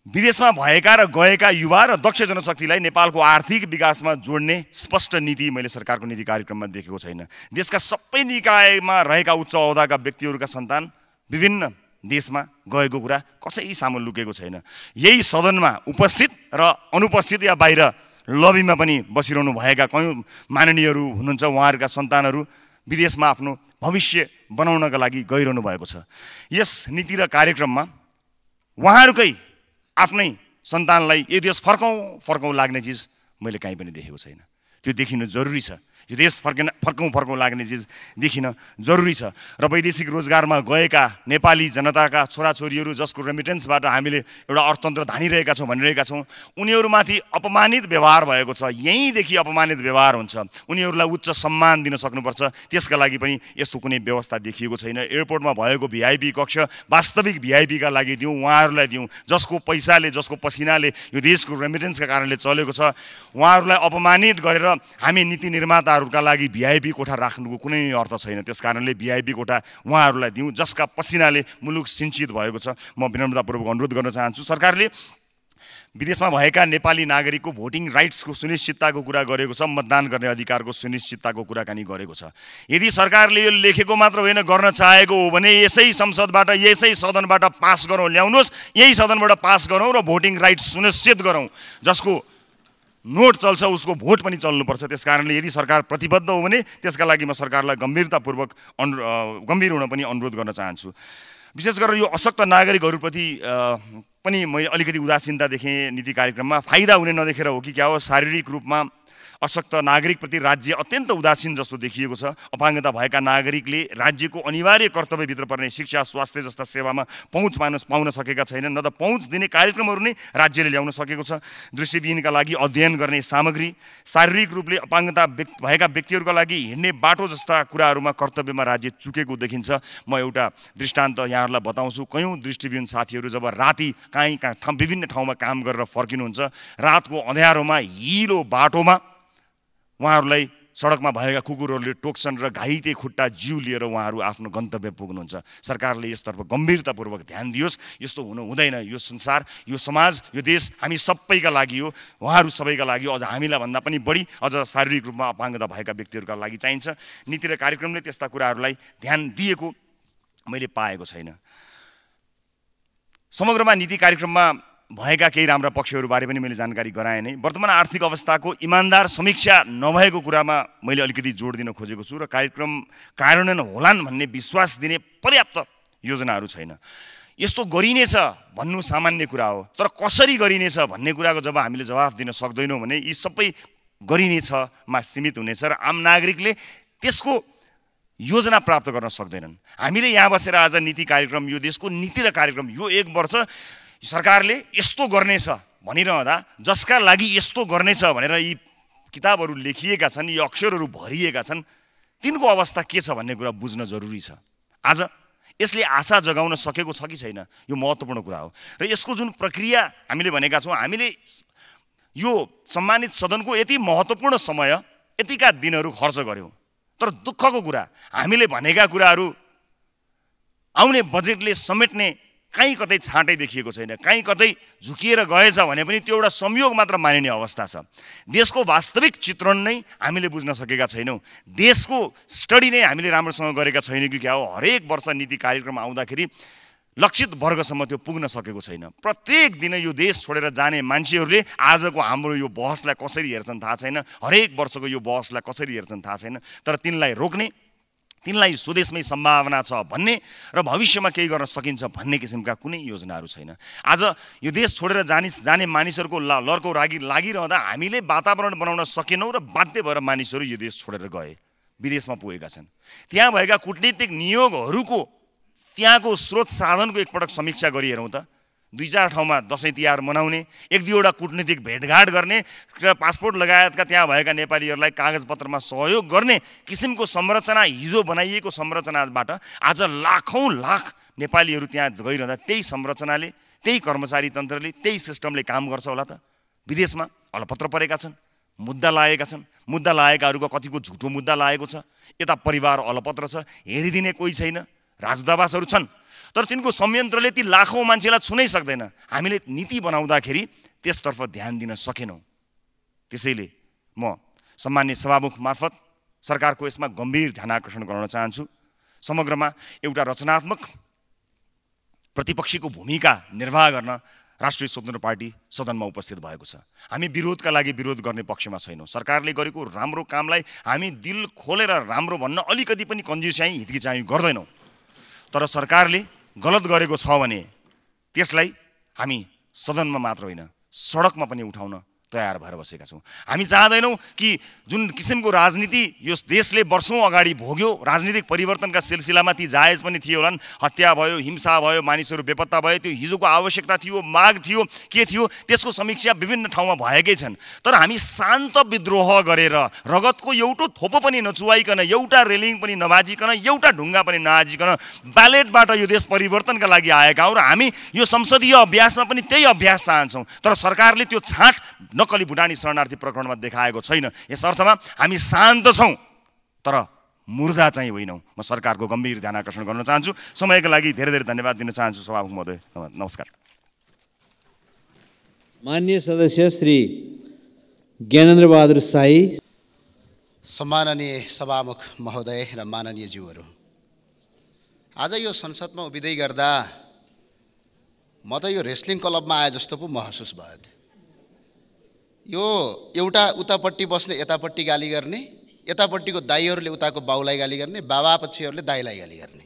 विदेशमा भएका र गएका युवा र दक्ष जनशक्तिलाई नेपालको आर्थिक विकासमा जोड्ने स्पष्ट नीति मैले सरकारको नीति कार्यक्रममा देखेको छैन। देशका सबै निकायमा रहेका उच्च अहोदाका व्यक्तिहरूका सन्तान विभिन्न देशमा गएको कुरा कसै सामु लुकेको छैन। यही सदनमा उपस्थित र अनुपस्थित या बाहिर लबीमा पनि बसिरहनु भएका कयौँ माननीयहरू हुनुहुन्छ। उहाँहरूका सन्तानहरू विदेशमा आफ्नो भविष्य बनाउनका लागि गइरहनु भएको छ। यस नीति र कार्यक्रममा उहाँहरूकै आफ्नै सन्तानलाई यो देश फर्कौँ लाग्ने चिज मैले कहीँ पनि देखेको छैन। त्यो देखिनु जरुरी छ। यो देश फर्कौँ लाग्ने चिज देखिन जरुरी छ। र वैदेशिक रोजगारमा गएका नेपाली जनताका छोराछोरीहरू जसको रेमिटेन्सबाट हामीले एउटा अर्थतन्त्र धानिरहेका छौँ भनिरहेका छौँ, उनीहरूमाथि अपमानित व्यवहार भएको छ। यहीँदेखि अपमानित व्यवहार हुन्छ। उनीहरूलाई उच्च सम्मान दिन सक्नुपर्छ। त्यसका लागि पनि यस्तो कुनै व्यवस्था देखिएको छैन। एयरपोर्टमा भएको VIP कक्ष वास्तविक VIPका लागि दिउँ, उहाँहरूलाई दिउँ, जसको पैसाले, जसको पसिनाले यो देशको रेमिटेन्सका कारणले चलेको छ। उहाँहरूलाई अपमानित गरेर हामी नीति निर्माताहरूका लागि VIP कोठा राख्नुको कुनै अर्थ छैन। त्यस कारणले VIP कोठा उहाँहरूलाई दिउँ जसका पसिनाले मुलुक सिञ्चित भएको छ। म विनम्रतापूर्वक अनुरोध गर्न चाहन्छु, सरकारले विदेशमा भएका नेपाली नागरिकको भोटिङ राइट्सको सुनिश्चितताको कुरा गरेको छ, मतदान गर्ने अधिकारको सुनिश्चितताको कुराकानी गरेको छ। यदि सरकारले यो लेखेको मात्र होइन, गर्न चाहेको हो भने यसै संसदबाट, यसै सदनबाट पास गरौँ, ल्याउनुहोस्, यही सदनबाट पास गरौँ र भोटिङ राइट्स सुनिश्चित गरौँ। जसको नोट चल्छ उसको भोट पनि चल्नुपर्छ। त्यस कारणले यदि सरकार प्रतिबद्ध हो भने त्यसका लागि म सरकारलाई गम्भीर हुन पनि अनुरोध गर्न चाहन्छु। विशेष गरेर यो अशक्त नागरिकहरूप्रति पनि मैले अलिकति उदासीनता देखेँ नीति कार्यक्रममा। फाइदा हुने नदेखेर हो कि क्या हो, शारीरिक रूपमा अशक्त नागरिकप्रति राज्य अत्यन्त उदासीन जस्तो देखिएको छ। अपाङ्गता भएका नागरिकले राज्यको अनिवार्य कर्तव्यभित्र पर्ने शिक्षा, स्वास्थ्य जस्ता सेवामा पहुँच पाउन सकेका छैनन्। न त पहुँच दिने कार्यक्रमहरू नै राज्यले ल्याउन सकेको छ। दृष्टिविहीनका लागि अध्ययन गर्ने सामग्री, शारीरिक रूपले अपाङ्गता भएका व्यक्तिहरूका लागि हिँड्ने बाटो जस्ता कुराहरूमा कर्तव्यमा राज्य चुकेको देखिन्छ। म एउटा दृष्टान्त यहाँहरूलाई बताउँछु। कयौँ दृष्टिविहीन साथीहरू जब राति विभिन्न ठाउँमा काम गरेर फर्किनुहुन्छ, रातको अँध्यारोमा हिलो बाटोमा उहाँहरूलाई सडकमा भएका कुकुरहरूले टोक्छन् र घाइते खुट्टा जिउ लिएर उहाँहरू आफ्नो गन्तव्य पुग्नुहुन्छ। सरकारले यसतर्फ गम्भीरतापूर्वक ध्यान दियोस्। यस्तो हुनु हुँदैन। यो संसार, यो समाज, यो देश हामी सबैका लागि हो, उहाँहरू सबैका लागि हो, अझ हामीलाई भन्दा पनि बढी अझ शारीरिक रूपमा अपाङ्गता भएका व्यक्तिहरूका लागि चाहिन्छ। नीति र कार्यक्रमले त्यस्ता कुराहरूलाई ध्यान दिएको मैले पाएको छैन। समग्रमा नीति कार्यक्रममा भएका केही राम्रा पक्षहरूबारे पनि मैले जानकारी गराएँ नै। वर्तमान आर्थिक अवस्थाको इमान्दार समीक्षा नभएको कुरामा मैले अलिकति जोड दिन खोजेको छु र कार्यक्रम कार्यान्वयन होलान् भन्ने विश्वास दिने पर्याप्त योजनाहरू छैन। यस्तो गरिनेछ भन्नु सामान्य कुरा हो, तर कसरी गरिनेछ भन्ने कुराको जब हामीले जवाफ दिन सक्दैनौँ भने यी सबै गरिनेछमा सीमित हुनेछ र आम नागरिकले त्यसको योजना प्राप्त गर्न सक्दैनन्। हामीले यहाँ बसेर आज नीति कार्यक्रम, यो देशको नीति र कार्यक्रम, यो 1 वर्ष सरकारले यस्तो गर्नेछ भनिरहँदा जसका लागि यस्तो गर्नेछ भनेर यी किताबहरू लेखिएका छन्, यी अक्षरहरू भरिएका छन्, तिनको अवस्था के छ भन्ने कुरा बुझ्न जरुरी छ। आज यसले आशा जगाउन सकेको छ कि छैन, यो महत्त्वपूर्ण कुरा हो। र यसको जुन प्रक्रिया हामीले भनेका छौँ, हामीले यो सम्मानित सदनको यति महत्त्वपूर्ण समय, यतिका दिनहरू खर्च गऱ्यौँ, तर दुःखको कुरा हामीले भनेका कुराहरू आउने बजेटले समेट्ने कहीँ कतै छाँटै देखिएको छैन। कहीँ कतै झुकिएर गएछ भने पनि त्यो एउटा संयोग मात्र मानिने अवस्था छ। देशको वास्तविक चित्रण नै हामीले बुझ्न सकेका छैनौँ। देशको स्टडी नै हामीले राम्रोसँग गरेका छैनौँ कि क्या हो। हरेक वर्ष नीति कार्यक्रम आउँदाखेरि लक्षित वर्गसम्म त्यो पुग्न सकेको छैन। प्रत्येक दिन यो देश छोडेर जाने मान्छेहरूले आजको हाम्रो यो बहसलाई कसरी हेर्छन् थाहा छैन, हरेक वर्षको यो बहसलाई कसरी हेर्छन् थाहा छैन। तर तिनलाई रोक्ने, तिनलाई स्वदेशमै सम्भावना छ भन्ने र भविष्यमा केही गर्न सकिन्छ भन्ने किसिमका कुनै योजनाहरू छैन। आज यो देश छोडेर जाने मानिसहरूको लर्को लागिरहँदा हामीले वातावरण बनाउन सकेनौँ र बाध्य भएर मानिसहरू यो देश छोडेर गए, विदेशमा पुगेका छन्। त्यहाँ भएका कूटनीतिक नियोगहरूको त्यहाँको स्रोत साधनको एकपटक समीक्षा गरिहेरौँ त। 2-4 ठाउँमा दसैँ तिहार मनाउने, 1-2वटा कूटनीतिक भेटघाट गर्ने र पासपोर्ट लगायतका त्यहाँ भएका नेपालीहरूलाई कागजपत्रमा सहयोग गर्ने किसिमको संरचना, हिजो बनाइएको संरचनाबाट आज लाखौँ लाख नेपालीहरू त्यहाँ गइरहँदा त्यही संरचनाले, त्यही कर्मचारी तन्त्रले, त्यही सिस्टमले काम गर्छ होला त। विदेशमा अलपत्र परेका छन्, मुद्दा लागेका छन्, मुद्दा लागेकाहरूको कतिको झुटो मुद्दा लागेको छ, यता परिवार अलपत्र छ, हेरिदिने कोही छैन, राजदूतावासहरू छन्, तर तिनको संयन्त्रले ती लाखौँ मान्छेलाई छुनै सक्दैन। हामीले नीति बनाउँदाखेरि त्यसतर्फ ध्यान दिन सकेनौँ। त्यसैले म सम्मान्य सभामुख मार्फत सरकारको यसमा गम्भीर ध्यान आकर्षण गराउन चाहन्छु। समग्रमा एउटा रचनात्मक प्रतिपक्षीको भूमिका निर्वाह गर्न राष्ट्रिय स्वतन्त्र पार्टी सदनमा उपस्थित भएको छ। हामी विरोधका लागि विरोध गर्ने पक्षमा छैनौँ। सरकारले गरेको राम्रो कामलाई हामी दिल खोलेर राम्रो भन्न अलिकति पनि कन्जुस्याइ, हिचकिचाइ गर्दैनौँ। तर सरकारले गलत गरेको छ भने त्यसलाई हामी सदनमा मात्र होइन, सडकमा पनि उठाउन तयार भएर बसेका छौँ। हामी चाहदैनौँ कि जुन किसिमको राजनीति यो देशले वर्षौँ अगाडि भोग्यो, राजनीतिक परिवर्तनका सिलसिलामा ती जायज पनि थिए होलान्, हत्या भयो, हिंसा भयो, मानिसहरू बेपत्ता भयो, त्यो हिजोको आवश्यकता थियो, माग थियो, के थियो, त्यसको समीक्षा विभिन्न ठाउँमा भएकै छन्। तर हामी शान्त विद्रोह गरेर रगतको एउटा थोपो पनि नचुवाइकन, एउटा रेलिङ पनि नभाजिकन, एउटा ढुङ्गा पनि नआजिकन ब्यालेटबाट यो देश परिवर्तनका लागि आएका हौँ र हामी यो संसदीय अभ्यासमा पनि त्यही अभ्यास चाहन्छौँ। तर सरकारले त्यो छाँट नक्कली भुटानी शरणार्थी प्रकरणमा देखाएको छैन। यस अर्थमा हामी शान्त छौँ, तर मुर्दा चाहिँ होइनौँ। म सरकारको गम्भीर ध्यान आकर्षण गर्न चाहन्छु। समयका लागि धेरै धेरै धन्यवाद दिन चाहन्छु सभामुख महोदय। नमस्कार। माननीय सदस्य श्री ज्ञानेन्द्र बहादुर शाही। सम्माननीय सभामुख महोदय र माननीय ज्यूहरू, आज यो संसदमा उभिँदै गर्दा म त यो रेस्लिङ क्लबमा आए जस्तो पो महसुस भयो। यो एउटा उतापट्टि बस्ने यतापट्टि गाली गर्ने, यतापट्टिको दाइहरूले उताको बाउलाई गाली गर्ने, बाबा पक्षीहरूले दाइलाई गाली गर्ने,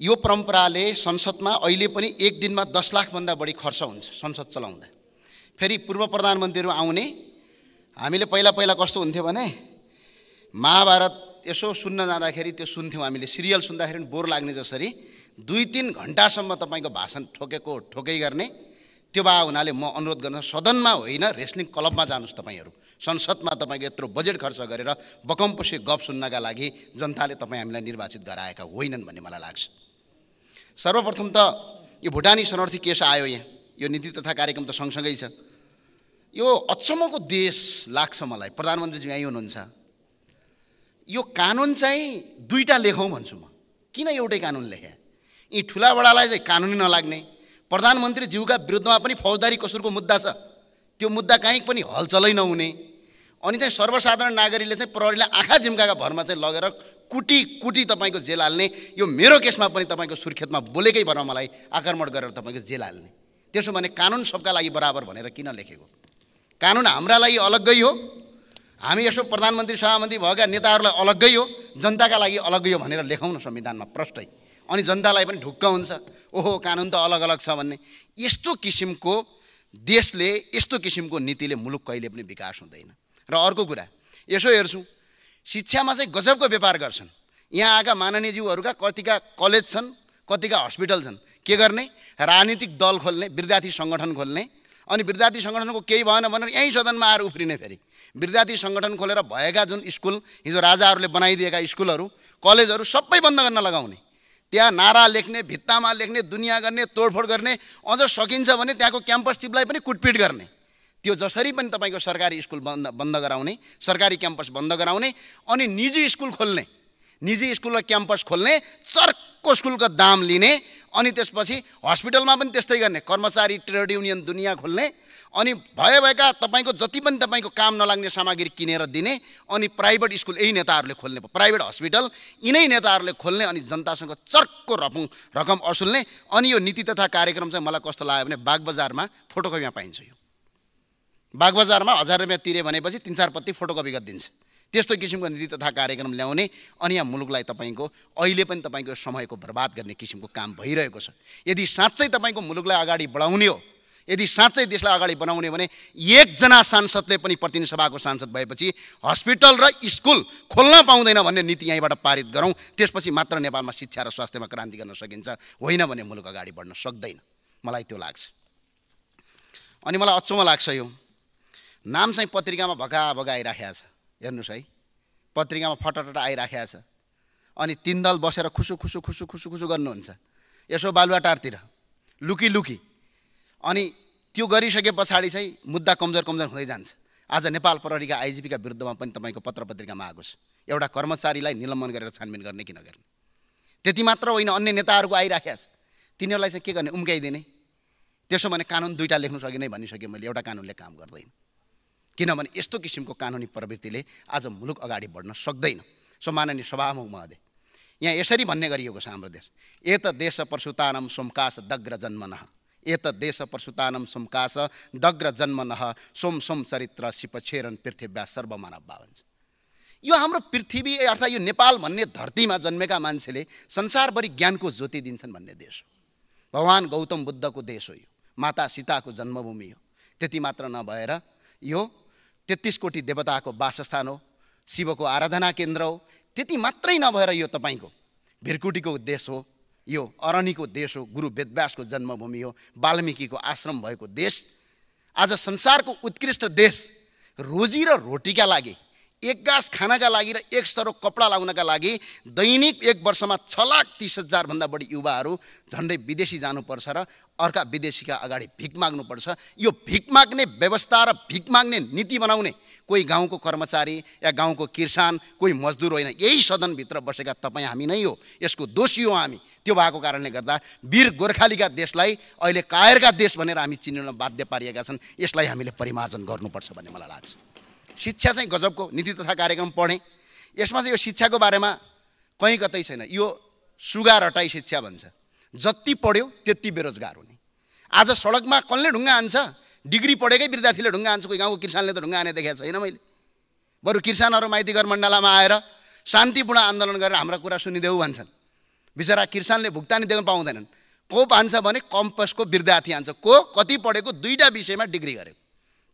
यो परम्पराले संसदमा अहिले पनि एक दिनमा 10 लाखभन्दा बढी खर्च हुन्छ संसद चलाउँदा। फेरि पूर्व प्रधानमन्त्रीहरू आउने, हामीले पहिला कस्तो हुन्थ्यो भने महाभारत यसो सुन्न जाँदाखेरि त्यो सुन्थ्यौँ हामीले, सिरियल सुन्दाखेरि बोर लाग्ने जसरी 2-3 घन्टासम्म तपाईँको भाषण ठोकै गर्ने। त्यो भए हुनाले म अनुरोध गर्न सदनमा होइन रेस्लिङ क्लबमा जानुहोस् तपाईँहरू। संसदमा तपाईँको यत्रो बजेट खर्च गरेर बकमपसी गफ सुन्नका लागि जनताले तपाईँ हामीलाई निर्वाचित गराएका होइनन् भन्ने मलाई लाग्छ। सर्वप्रथम त यो भुटानी शरणार्थी केस आयो यहाँ, यो नीति तथा कार्यक्रम त सँगसँगै छ। यो अचम्मको देश लाग्छ मलाई। प्रधानमन्त्रीजी यहीँ हुनुहुन्छ, यो कानुन चाहिँ दुईटा लेखौँ भन्छु म। किन एउटै कानुन लेखे? यी ठुला बडालाई चाहिँ कानुनै नलाग्ने, प्रधानमन्त्री ज्यूका विरुद्धमा पनि फौजदारी कसुरको मुद्दा छ, त्यो मुद्दा कहीँ पनि हलचलै नहुने, अनि चाहिँ सर्वसाधारण नागरिकले चाहिँ प्रहरीलाई आँखा झिम्काका भरमा चाहिँ लगेर कुटी कुटी तपाईँको जेल हाल्ने, यो मेरो केसमा पनि तपाईँको सुर्खेतमा बोलेकै भरमा मलाई आक्रमण गरेर तपाईँको जेल हाल्ने। त्यसो भने कानुन सबका लागि बराबर भनेर किन लेखेको? कानुन हाम्रा लागि अलग्गै हो, हामी यसो प्रधानमन्त्री सभामन्त्री भएका नेताहरूलाई अलग्गै हो, जनताका लागि अलग्गै हो भनेर लेखौँ न संविधानमा प्रष्टै, अनि जनतालाई पनि ढुक्क हुन्छ, ओहो कानुन त अलग अलग छ भन्ने। यस्तो किसिमको देशले, यस्तो किसिमको नीतिले मुलुक कहिले पनि विकास हुँदैन। र अर्को कुरा यसो हेर्छौँ, शिक्षामा चाहिँ गजबको व्यापार गर्छन्। यहाँ आएका माननीयज्यूहरूका कतिका कलेज छन्, कतिका हस्पिटल छन्, के गर्ने? राजनीतिक दल खोल्ने, विद्यार्थी सङ्गठन खोल्ने, अनि विद्यार्थी सङ्गठनको केही भएन भनेर यहीँ सदनमा आएर उफ्रिने। फेरि विद्यार्थी सङ्गठन खोलेर भएका जुन स्कुल, हिजो राजाहरूले बनाइदिएका स्कुलहरू, कलेजहरू सबै बन्द गर्न लगाउने, त्यहाँ नारा लेख्ने, भित्तामा लेख्ने, दुनियाँ गर्ने, तोडफोड गर्ने, अझ सकिन्छ भने त्यहाँको क्याम्पस टिपलाई पनि कुटपिट गर्ने। त्यो जसरी पनि तपाईँको सरकारी स्कुल बन्द गराउने, सरकारी क्याम्पस बन्द गराउने, अनि निजी स्कुल खोल्ने, निजी स्कुल र क्याम्पस खोल्ने, चर्को स्कुलको दाम लिने, अनि त्यसपछि हस्पिटलमा पनि त्यस्तै गर्ने, कर्मचारी ट्रेड युनियन दुनियाँ खोल्ने, अनि भएका तपाईँको जति पनि तपाईँको काम नलाग्ने सामग्री किनेर दिने, अनि प्राइभेट स्कुल यही नेताहरूले खोल्ने, प्राइभेट हस्पिटल यिनै नेताहरूले खोल्ने, अनि जनतासँग चर्को रकम असुल्ने। अनि यो नीति तथा कार्यक्रम चाहिँ मलाई कस्तो लाग्यो भने बागबजारमा फोटोकपीमा पाइन्छ। यो बागबजारमा 1000 रुपियाँ तिरे भनेपछि 3-4 पत्ती फोटोकपी गरिदिन्छ। त्यस्तो किसिमको नीति तथा कार्यक्रम ल्याउने, अनि यहाँ मुलुकलाई तपाईँको अहिले पनि तपाईँको समयको बर्बाद गर्ने किसिमको काम भइरहेको छ। यदि साँच्चै तपाईँको मुलुकलाई अगाडि बढाउने हो, यदि साँच्चै देशलाई अगाडि बनाउने भने एकजना सांसदले पनि प्रतिनिधि सभाको सांसद भएपछि हस्पिटल र स्कुल खोल्न पाउँदैन भन्ने नीति यहीँबाट पारित गरौँ। त्यसपछि मात्र नेपालमा शिक्षा र स्वास्थ्यमा क्रान्ति गर्न सकिन्छ, होइन भने मुलुक अगाडि बढ्न सक्दैन। मलाई त्यो लाग्छ। अनि मलाई अचम्म लाग्छ, यो नाम चाहिँ पत्रिकामा भगा आइराखेको छ। हेर्नुहोस् है, पत्रिकामा फटाफट आइराखेको छ, अनि 3 दल बसेर खुसु खुसु खुसु खुसु खुसु गर्नुहुन्छ यसो बालुवाटारतिर लुकी, अनि त्यो गरिसके पछाडि चाहिँ मुद्दा कमजोर हुँदै जान्छ। आज नेपाल प्रहरीका आइजिपीका विरुद्धमा पनि तपाईँको पत्र पत्रिकामा आएको छ, एउटा कर्मचारीलाई निलम्बन गरेर छानबिन गर्ने कि नगर्ने। त्यति मात्र होइन, अन्य नेताहरूको आइराखेको छ, तिनीहरूलाई चाहिँ के गर्ने? उम्काइदिने। त्यसो भने कानुन दुईटा लेख्नु सकिने भनिसकेँ मैले, एउटा कानुनले काम गर्दैन। किनभने यस्तो किसिमको कानुनी प्रवृत्तिले आज मुलुक अगाडि बढ्न सक्दैन। सम्माननीय सभामुख महोदय, यहाँ यसरी भन्ने गरिएको छ हाम्रो देश, एत देश प्रसुतानम सोमकास दग्र जन्मनः, एत देश प्रसुतानम सोमकास दग्र जन्मनः सोम सोम चरित्र सिपछेरन पृथ्व्या सर्वमानव भन्छ। यो हाम्रो पृथ्वी अर्थात् यो नेपाल भन्ने धरतीमा जन्मेका मान्छेले संसारभरि ज्ञानको ज्योति दिन्छन् भन्ने देश हो। भगवान गौतम बुद्धको देश हो यो, माता सीताको जन्मभूमि हो। त्यति मात्र नभएर यो 33 कोटी देवताको वासस्थान हो, शिवको आराधना केन्द्र हो। त्यति मात्रै नभएर यो तपाईँको भिरकुटीको देश हो, यो अरनीको देश हो, गुरु वेदव्यासको जन्मभूमि हो, वाल्मीकिको आश्रम भएको देश। आज संसारको उत्कृष्ट देश रोजी र रोटीका लागि, एक गाँस खानाका लागि र एक सरो कपडा लाउनका लागि दैनिक एक वर्षमा 6,30,000 भन्दा बढी युवाहरू झन्डै विदेशी जानुपर्छ र अर्का विदेशीका अगाडि भिख माग्नुपर्छ। यो भिख माग्ने व्यवस्था र भिख माग्ने नीति बनाउने कोही गाउँको कर्मचारी या गाउँको किसान, कोही मजदुर होइन, यही सदनभित्र बसेका तपाईँ हामी नै हो, यसको दोषी हो हामी। त्यो भएको कारणले गर्दा वीर गोर्खालीका देशलाई अहिले कायरका देश भनेर हामी चिन्न बाध्य पारिएका छन्। यसलाई हामीले परिमार्जन गर्नुपर्छ भन्ने मलाई लाग्छ। शिक्षा चाहिँ गजबको नीति तथा कार्यक्रम पढेँ, यसमा चाहिँ यो शिक्षाको बारेमा कहीँ कतै छैन। यो सुगा रटाई शिक्षा भन्छ, जति पढ्यो त्यति बेरोजगार हुने। आज सडकमा कसले ढुङ्गा हान्छ? डिग्री पढेकै विद्यार्थीले ढुङ्गा हान्छ, कोही गाउँको किसानले त ढुङ्गा हाने देखेको छैन मैले। बरु किसानहरू माइतीघर मण्डलामा आएर शान्तिपूर्ण आन्दोलन गरेर हाम्रा कुरा सुनिदेऊ भन्छन्। बिचरा किसानले भुक्तानी दिन पाउँदैनन्। को हान्छ भने कम्पसको विद्यार्थी हान्छ, को कति पढेको 2टा विषयमा डिग्री गरेको,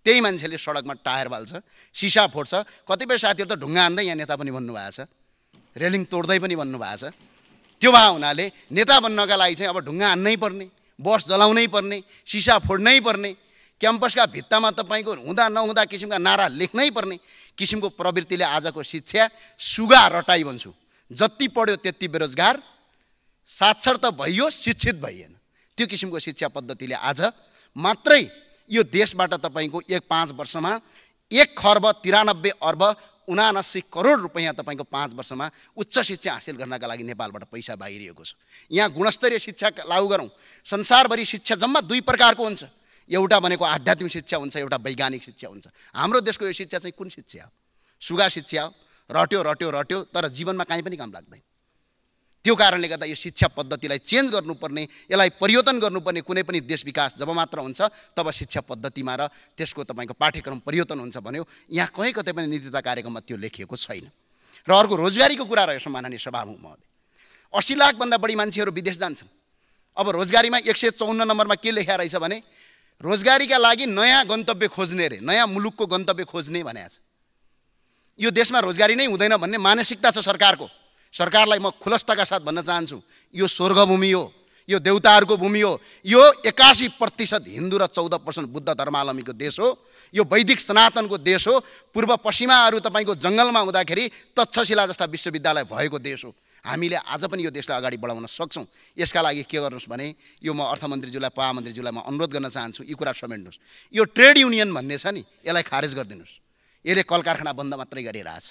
त्यही मान्छेले सडकमा टायर बाल्छ, सिसा फोड्छ। कतिपय साथीहरू त ढुङ्गा हान्दै यहाँ नेता पनि भन्नुभएको छ, रेलिङ तोड्दै पनि भन्नुभएको छ। त्यो भए हुनाले नेता बन्नका लागि चाहिँ अब ढुङ्गा हान्नै पर्ने, बस जलाउनै पर्ने, सिसा फोड्नै पर्ने, क्याम्पसका भित्तामा तपाईँको हुँदा नहुँदा किसिमका नारा लेख्नै पर्ने किसिमको प्रवृत्तिले आजको शिक्षा सुगा रटाई भन्छु। जति पढ्यो त्यति बेरोजगार, साक्षर त भइयो, शिक्षित भइएन। त्यो किसिमको शिक्षा पद्धतिले आज मात्रै यो देशबाट तपाईँको 5 वर्षमा 1 खर्ब 93 अर्ब 79 करोड रुपैयाँ तपाईँको 5 वर्षमा उच्च शिक्षा हासिल गर्नका लागि नेपालबाट पैसा बाहिरिएको छ। यहाँ गुणस्तरीय शिक्षा लागू गरौँ। संसारभरि शिक्षा जम्मा 2 प्रकारको हुन्छ। एउटा भनेको आध्यात्मिक शिक्षा हुन्छ, एउटा वैज्ञानिक शिक्षा हुन्छ। हाम्रो देशको यो शिक्षा चाहिँ कुन शिक्षा हो? सुगा शिक्षा हो। रट्यो रट्यो रट्यो तर जीवनमा कहीँ पनि काम लाग्दैन। त्यो कारणले गर्दा यो शिक्षा पद्धतिलाई चेन्ज गर्नुपर्ने, यसलाई परिवर्तन गर्नुपर्ने। कुनै पनि देश विकास जब मात्र हुन्छ तब शिक्षा पद्धतिमा र त्यसको तपाईँको पाठ्यक्रम परिवर्तन हुन्छ भन्यो। यहाँ कहीँ कतै पनि नीति तथा कार्यक्रममा त्यो लेखिएको छैन। र अर्को रोजगारीको कुरा रहेछ माननीय सभामुख महोदय। 80 लाखभन्दा बढी मान्छेहरू विदेश जान्छन्। अब रोजगारीमा 154 नम्बरमा के लेखा रहेछ भने रोजगारीका लागि नयाँ गन्तव्य खोज्ने रे, नयाँ मुलुकको गन्तव्य खोज्ने भनेको छ। यो देशमा रोजगारी नै हुँदैन भन्ने मानसिकता छ सरकारको। सरकारलाई म खुलस्तका साथ भन्न चाहन्छु, यो स्वर्गभूमि हो, यो देउताहरूको भूमि हो। यो 81% हिन्दू र 14% बुद्ध धर्मावलम्बीको देश हो। यो वैदिक सनातनको देश हो। पूर्व पश्चिमाहरू तपाईँको जङ्गलमा हुँदाखेरि तक्षशिला जस्ता विश्वविद्यालय भएको देश हो। हामीले आज पनि यो देशलाई अगाडि बढाउन सक्छौँ। यसका लागि के गर्नुहोस् भने यो म अर्थमन्त्रीज्यूलाई, महामन्त्रीज्यूलाई म अनुरोध गर्न चाहन्छु, यी कुरा समेट्नुहोस्। यो ट्रेड युनियन भन्ने छ नि, यसलाई खारेज गरिदिनुहोस्। यसले कल कारखाना बन्द मात्रै गरिरहेछ।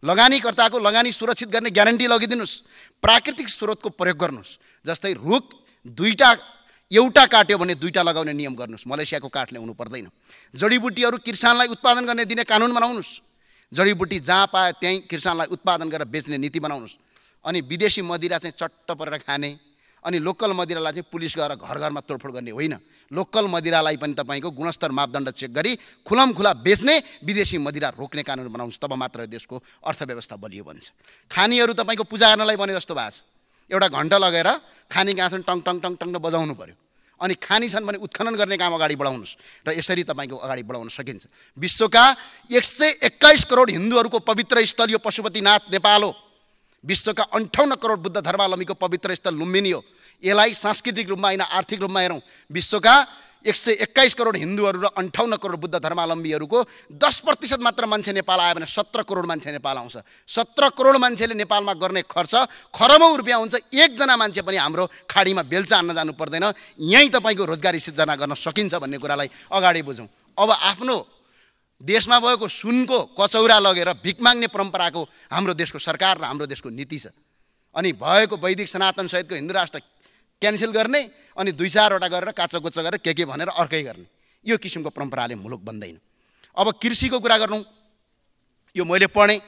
लगानीकर्ताको लगानी सुरक्षित गर्ने ग्यारेन्टी लगिदिनुहोस्। प्राकृतिक स्रोतको प्रयोग गर्नुहोस्। जस्तै रुख एउटा काट्यो भने 2टा लगाउने नियम गर्नुहोस्। मलेसियाको काठले हुनु पर्दैन। जडीबुटीहरू किसानलाई उत्पादन गर्ने दिने कानुन बनाउनुहोस्। जडीबुटी जहाँ पाए त्यहीँ किसानलाई उत्पादन गरेर बेच्ने नीति बनाउनुहोस्। अनि विदेशी मदिरा चाहिँ चट्ट परेर खाने, अनि लोकल मदिरालाई चाहिँ पुलिस गएर घर घरमा तोडफोड गर्ने होइन। लोकल मदिरालाई पनि तपाईँको गुणस्तर मापदण्ड चेक गरी खुलमखुला बेच्ने, विदेशी मदिरा रोक्ने कानुन बनाउनुहोस्। तब मात्र देशको अर्थव्यवस्था बलियो बन्छ। खानीहरू तपाईँको पूजा गर्नलाई बने जस्तो भएको छ। एउटा घन्टा लगेर खानी गाँछन् टङ टङ टङ टङ बजाउनु पर्यो। अनि खानी छन् भने उत्खनन गर्ने काम अगाडि बढाउनुहोस् र यसरी तपाईँको अगाडि बढाउन सकिन्छ। विश्वका 121 करोड हिन्दूहरूको पवित्र स्थल यो पशुपतिनाथ नेपाल हो। विश्वका 58 करोड बुद्ध धर्मावलम्बीको पवित्र स्थल लुम्बिनी हो। यसलाई सांस्कृतिक रूपमा होइन आर्थिक रूपमा हेरौँ। विश्वका 121 करोड हिन्दूहरू र 58 करोड बुद्ध धर्मावलम्बीहरूको 10% मात्र मान्छे नेपाल आयो भने 17 करोड मान्छे नेपाल आउँछ। 17 करोड मान्छेले नेपालमा गर्ने खर्च खरबौँ रुपियाँ हुन्छ। एकजना मान्छे पनि हाम्रो खाडीमा बेल्चा हान्न जानु पर्दैन। यहीँ तपाईँको रोजगारी सिर्जना गर्न सकिन्छ भन्ने कुरालाई अगाडि बुझौँ। अब आफ्नो देशमा भएको सुनको कचौरा लगेर भिख माग्ने परम्पराको हाम्रो देशको सरकार र हाम्रो देशको नीति छ। अनि भएको वैदिक सनातन सहितको हिन्दू राष्ट्र क्यान्सल गर्ने, अनि 2-4वटा गरेर काचोकुचो गरेर के भनेर अर्कै गर्ने, यो किसिमको परम्पराले मुलुक बन्दैन। अब कृषिको कुरा गरौँ। यो मैले पढेँ।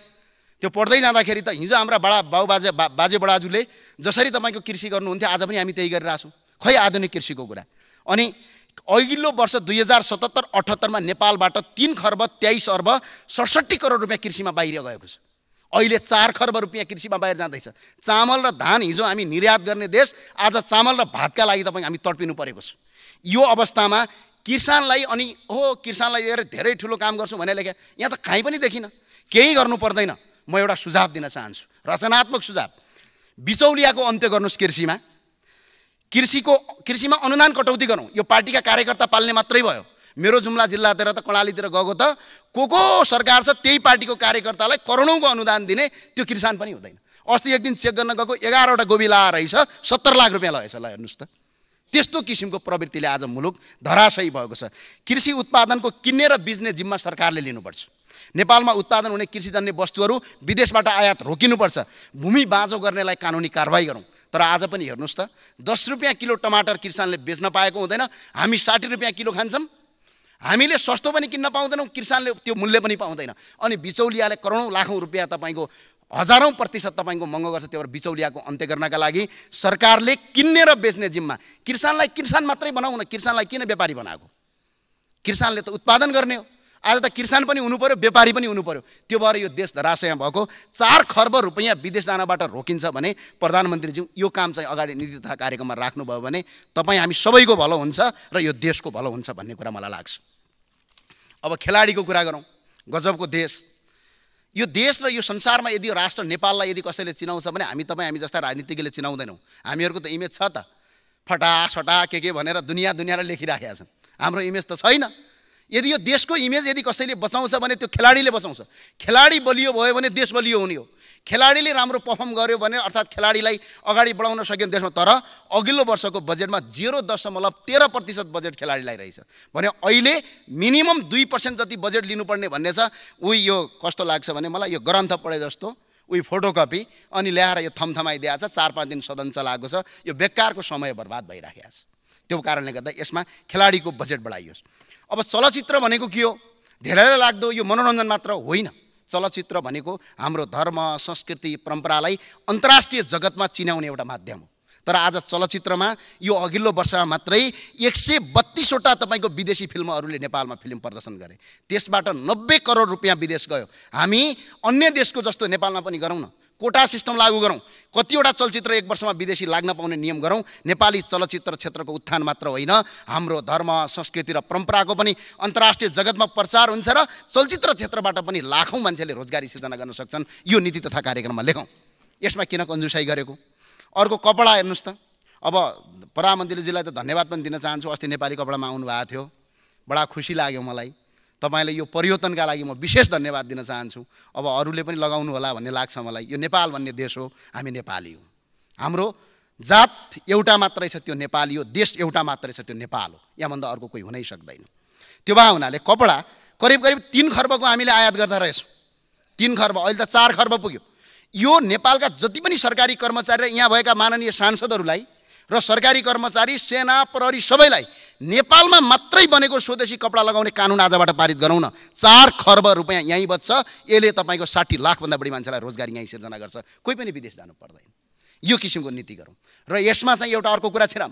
त्यो पढ्दै जाँदाखेरि त हिजो हाम्रा बाजे बडाजुले जसरी तपाईँको कृषि गर्नुहुन्थ्यो आज पनि हामी त्यही गरिरहेछौँ। खै आधुनिक कृषिको कुरा। अनि अघिल्लो वर्ष 2077-78 मा नेपालबाट 3 खर्ब 23 अर्ब 67 करोड रुपियाँ कृषिमा बाहिर गएको छ। अहिले 4 खर्ब रुपियाँ कृषिमा बाहिर जाँदैछ। चामल र धान हिजो हामी निर्यात गर्ने देश, आज चामल र भातका लागि तपाईँ हामी तडपिनु परेको छ। यो अवस्थामा किसानलाई अनि किसानलाई लिएर धेरै ठुलो काम गर्छु भने लेख्या यहाँ त कहीँ पनि देखिन। केही गर्नु पर्दैन। म एउटा सुझाव दिन चाहन्छु, रचनात्मक सुझाव। बिचौलियाको अन्त्य गर्नुहोस् कृषिमा। कृषिमा अनुदान कटौती गरौँ। यो पार्टीका कार्यकर्ता पाल्ने मात्रै भयो। मेरो जुम्ला जिल्लातिर त कर्णालीतिर गएको त को सरकार छ त्यही पार्टीको कार्यकर्तालाई करोडौँको अनुदान दिने, त्यो किसान पनि हुँदैन। अस्ति एक दिन चेक गर्न गएको 11वटा गोबी लाएर रहेछ 70 लाख रुपियाँ लगेछ। ल हेर्नुहोस् त, त्यस्तो किसिमको प्रवृत्तिले आज मुलुक धराशयी भएको छ। कृषि उत्पादनको किन्ने र बेच्ने जिम्मा सरकारले लिनुपर्छ। नेपालमा उत्पादन हुने कृषिजन्य वस्तुहरू विदेशबाट आयात रोकिनुपर्छ। भूमि बाँझो गर्नेलाई कानुनी कारबाही गरौँ। तर आज पनि हेर्नुहोस् त 10 रुपियाँ किलो टमाटर किसानले बेच्न पाएको हुँदैन। हामी 60 रुपियाँ किलो खान्छौँ। हामीले सस्तो पनि किन्न पाउँदैनौँ, किसानले त्यो मूल्य पनि पाउँदैन। अनि बिचौलियाले करोडौँ लाखौँ रुपियाँ तपाईँको हजारौँ प्रतिशत तपाईँको महँगो गर्छ। त्यो भएर बिचौलियाको अन्त्य गर्नका लागि सरकारले किन्ने र बेच्ने जिम्मा, किसानलाई किसान मात्रै बनाउन, किसानलाई किन व्यापारी बनाएको? किसानले त उत्पादन गर्ने हो। आज त किसान पनि हुनु पर्यो, व्यापारी पनि हुनु पर्यो। त्यो भएर यो देश धराशय भएको 4 खर्ब रुपियाँ विदेश जानबाट रोकिन्छ भने प्रधानमन्त्रीज्यू यो काम चाहिँ अगाडि नीति तथा कार्यक्रममा राख्नुभयो भने तपाईँ हामी सबैको भलो हुन्छ र यो देशको भलो हुन्छ भन्ने कुरा मलाई लाग्छ। अब खेलाडीको कुरा गरौँ। गजबको देश यो देश र यो संसारमा यदि राष्ट्र नेपाललाई यदि कसैले चिनाउँछ भने हामी हामी जस्ता राजनीतिज्ञले चिनाउँदैनौँ। हामीहरूको त इमेज छ त, फटासटा के भनेर दुनियाँले लेखिराखेका छन्। हाम्रो इमेज त छैन। यदि यो देशको इमेज यदि कसैले बचाउँछ भने त्यो खेलाडीले बचाउँछ। खेलाडी बलियो भयो भने देश बलियो हुने हो। खेलाडीले राम्रो पर्फर्म गर्यो भने अर्थात् खेलाडीलाई अगाडि बढाउन सक्यो देशमा, तर अघिल्लो वर्षको बजेटमा 0.13% बजेट खेलाडीलाई रहेछ भने अहिले मिनिमम 2% जति बजेट लिनुपर्ने भन्ने छ। उही यो कस्तो लाग्छ भने मलाई यो ग्रन्थ पढे जस्तो उही फोटोकपी अनि ल्याएर यो थमथमाइदिएको छ। 4-5 दिन सदन चलाएको छ, यो बेकारको समय बर्बाद भइराखेको छ। त्यो कारणले गर्दा यसमा खेलाडीको बजेट बढाइयोस्। अब चलचित्र भनेको के हो? धेरैलाई लाग्दो यो मनोरञ्जन मात्र होइन। चलचित्र भनेको हाम्रो धर्म, संस्कृति, परम्परालाई अन्तर्राष्ट्रिय जगतमा चिनाउने एउटा माध्यम हो। तर आज चलचित्रमा यो अघिल्लो वर्षमा मात्रै 132वटा तपाईँको विदेशी फिल्महरूले नेपालमा फिल्म प्रदर्शन गरे। त्यसबाट 90 करोड रुपियाँ विदेश गयो। हामी अन्य देशको जस्तो नेपालमा पनि गरौँ न, कोटा सिस्टम लागू गरौँ, कतिवटा चलचित्र एक वर्षमा विदेशी लाग्न पाउने नियम गरौँ। नेपाली चलचित्र क्षेत्रको उत्थान मात्र होइन, हाम्रो धर्म, संस्कृति र परम्पराको पनि अन्तर्राष्ट्रिय जगतमा प्रचार हुन्छ र चलचित्र क्षेत्रबाट पनि लाखौँ मान्छेले रोजगारी सिर्जना गर्न सक्छन्। यो नीति तथा कार्यक्रममा लेखौँ। यसमा किन कन्जुसाइ गरेको? अर्को कपडा हेर्नुहोस् त। अब प्रधानमन्त्रीजीलाई त धन्यवाद पनि दिन चाहन्छु। अस्ति नेपाली कपडामा आउनुभएको थियो, बडा खुसी लाग्यो मलाई। तपाईले यो परिवर्तनका लागि म विशेष धन्यवाद दिन चाहन्छु। अब अरूले पनि लगाउनु होला भन्ने लाग्छ मलाई। यो नेपाल भन्ने देश हो, हामी नेपाली हौँ। हाम्रो जात एउटा मात्रै छ, त्यो नेपाली हो। देश एउटा मात्रै छ, त्यो नेपाल हो। यहाँभन्दा अर्को कोही हुनै सक्दैन। त्यो भए हुनाले कपडा करिब 3 खर्बको हामीले आयात गर्दा रहेछौँ। 3 खर्ब, अहिले त 4 खर्ब पुग्यो। यो नेपालका जति पनि सरकारी कर्मचारी र यहाँ भएका माननीय सांसदहरूलाई र सरकारी कर्मचारी, सेना, प्रहरी सबैलाई नेपालमा मात्रै बनेको स्वदेशी कपडा लगाउने कानुन आजबाट पारित गरौँ न। 4 खर्ब रुपियाँ यहीँ बच्छ। यसले तपाईँको 60 लाखभन्दा बढी मान्छेलाई रोजगारी यहीँ सिर्जना गर्छ। कोही पनि विदेश जानु पर्दैन। यो किसिमको नीति गरौँ। र यसमा चाहिँ एउटा अर्को कुरा छिराम,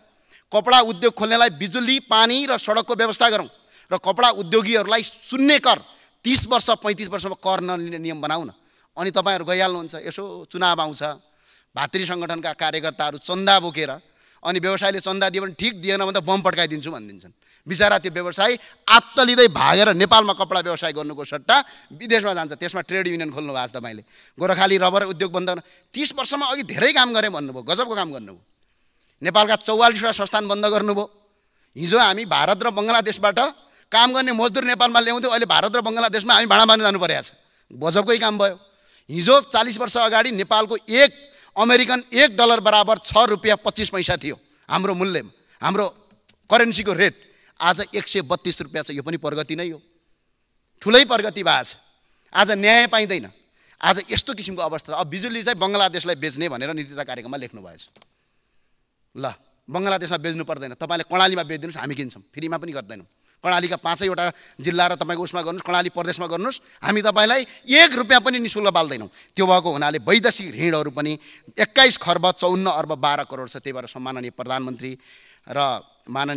कपडा उद्योग खोल्नेलाई बिजुली, पानी र सडकको व्यवस्था गरौँ र कपडा उद्योगीहरूलाई शून्य कर 30 वर्ष 35 वर्षमा कर नलिने नियम बनाउन। अनि तपाईँहरू गइहाल्नुहुन्छ, यसो चुनाव आउँछ, भातृ सङ्गठनका कार्यकर्ताहरू चन्दा बोकेर अनि व्यवसायले चन्दा दियो भने ठिक, दिएन भने त बम पड्काइदिन्छु भनिदिन्छन्। बिचरा त्यो व्यवसायी आत्तलिँदै भागेर नेपालमा कपडा व्यवसाय गर्नुको सट्टा विदेशमा जान्छ। त्यसमा ट्रेड युनियन खोल्नु भएको छ तपाईँले। गोर्खाली रबर उद्योग बन्द 30 वर्षमा अघि धेरै काम गरेँ भन्नुभयो, गजबको काम गर्नुभयो। नेपालका 44वटा संस्थान बन्द गर्नुभयो। हिजो हामी भारत र बङ्गलादेशबाट काम गर्ने मजदुर नेपालमा ल्याउँथ्यौँ, अहिले भारत र बङ्गलादेशमा हामी भाँडा बाँध्न जानु परेको छ। गजबकै काम भयो। हिजो 40 वर्ष अगाडि नेपालको अमेरिकन $1 बराबर 6 रुपियाँ 25 पैसा थियो हाम्रो मूल्य, हाम्रो करेन्सीको रेट। आज 132 रुपियाँ छ। यो पनि प्रगति नै हो, ठुलै प्रगति भएको छ। आज न्याय पाइँदैन। आज यस्तो किसिमको अवस्था। अब बिजुली चाहिँ बङ्गलादेशलाई बेच्ने भनेर नीति तथा कार्यक्रममा लेख्नु भएछ। ल, बङ्गलादेशमा बेच्नु पर्दैन, तपाईँले कर्णालीमा बेचिदिनुहोस्, हामी किन्छौँ, फ्रीमा पनि गर्दैनौँ। कर्णालीका 5वटा जिल्ला र तपाईँको उसमा गर्नुहोस्, कर्णाली प्रदेशमा गर्नुहोस्, हामी तपाईँलाई 1 रुपियाँ पनि निःशुल्क बाल्दैनौँ। त्यो भएको हुनाले वैदेशिक ऋणहरू पनि 21 खर्ब 54 अर्ब 12 करोड छ। त्यही भएर सम्माननीय प्रधानमन्त्री र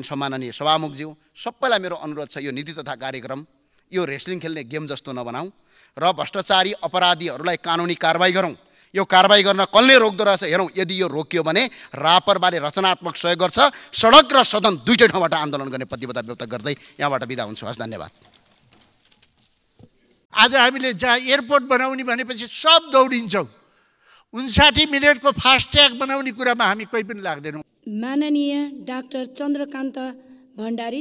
सम्माननीय सभामुखज्यू सबैलाई मेरो अनुरोध छ, यो नीति तथा कार्यक्रम यो रेस्लिङ खेल्ने गेम जस्तो नबनाऊ र भ्रष्टाचारी अपराधीहरूलाई कानुनी कारबाही गरौँ। यो कारबाही गर्न कसले रोक्दो रहेछ हेरौँ। यदि यो रोकियो भने रापरबारे रचनात्मक सहयोग गर्छ। सडक र सदन दुईटै ठाउँबाट आन्दोलन गर्ने प्रतिबद्धता व्यक्त गर्दै यहाँबाट बिदा हुन्छु। हस्, धन्यवाद। आज हामीले जहाँ एयरपोर्ट बनाउने भनेपछि सब दौडिन्छौँ। 59 मिनटको फास्ट्याग बनाउने कुरामा हामी कोही पनि लाग्दैनौँ। माननीय डाक्टर चन्द्रकान्त भण्डारी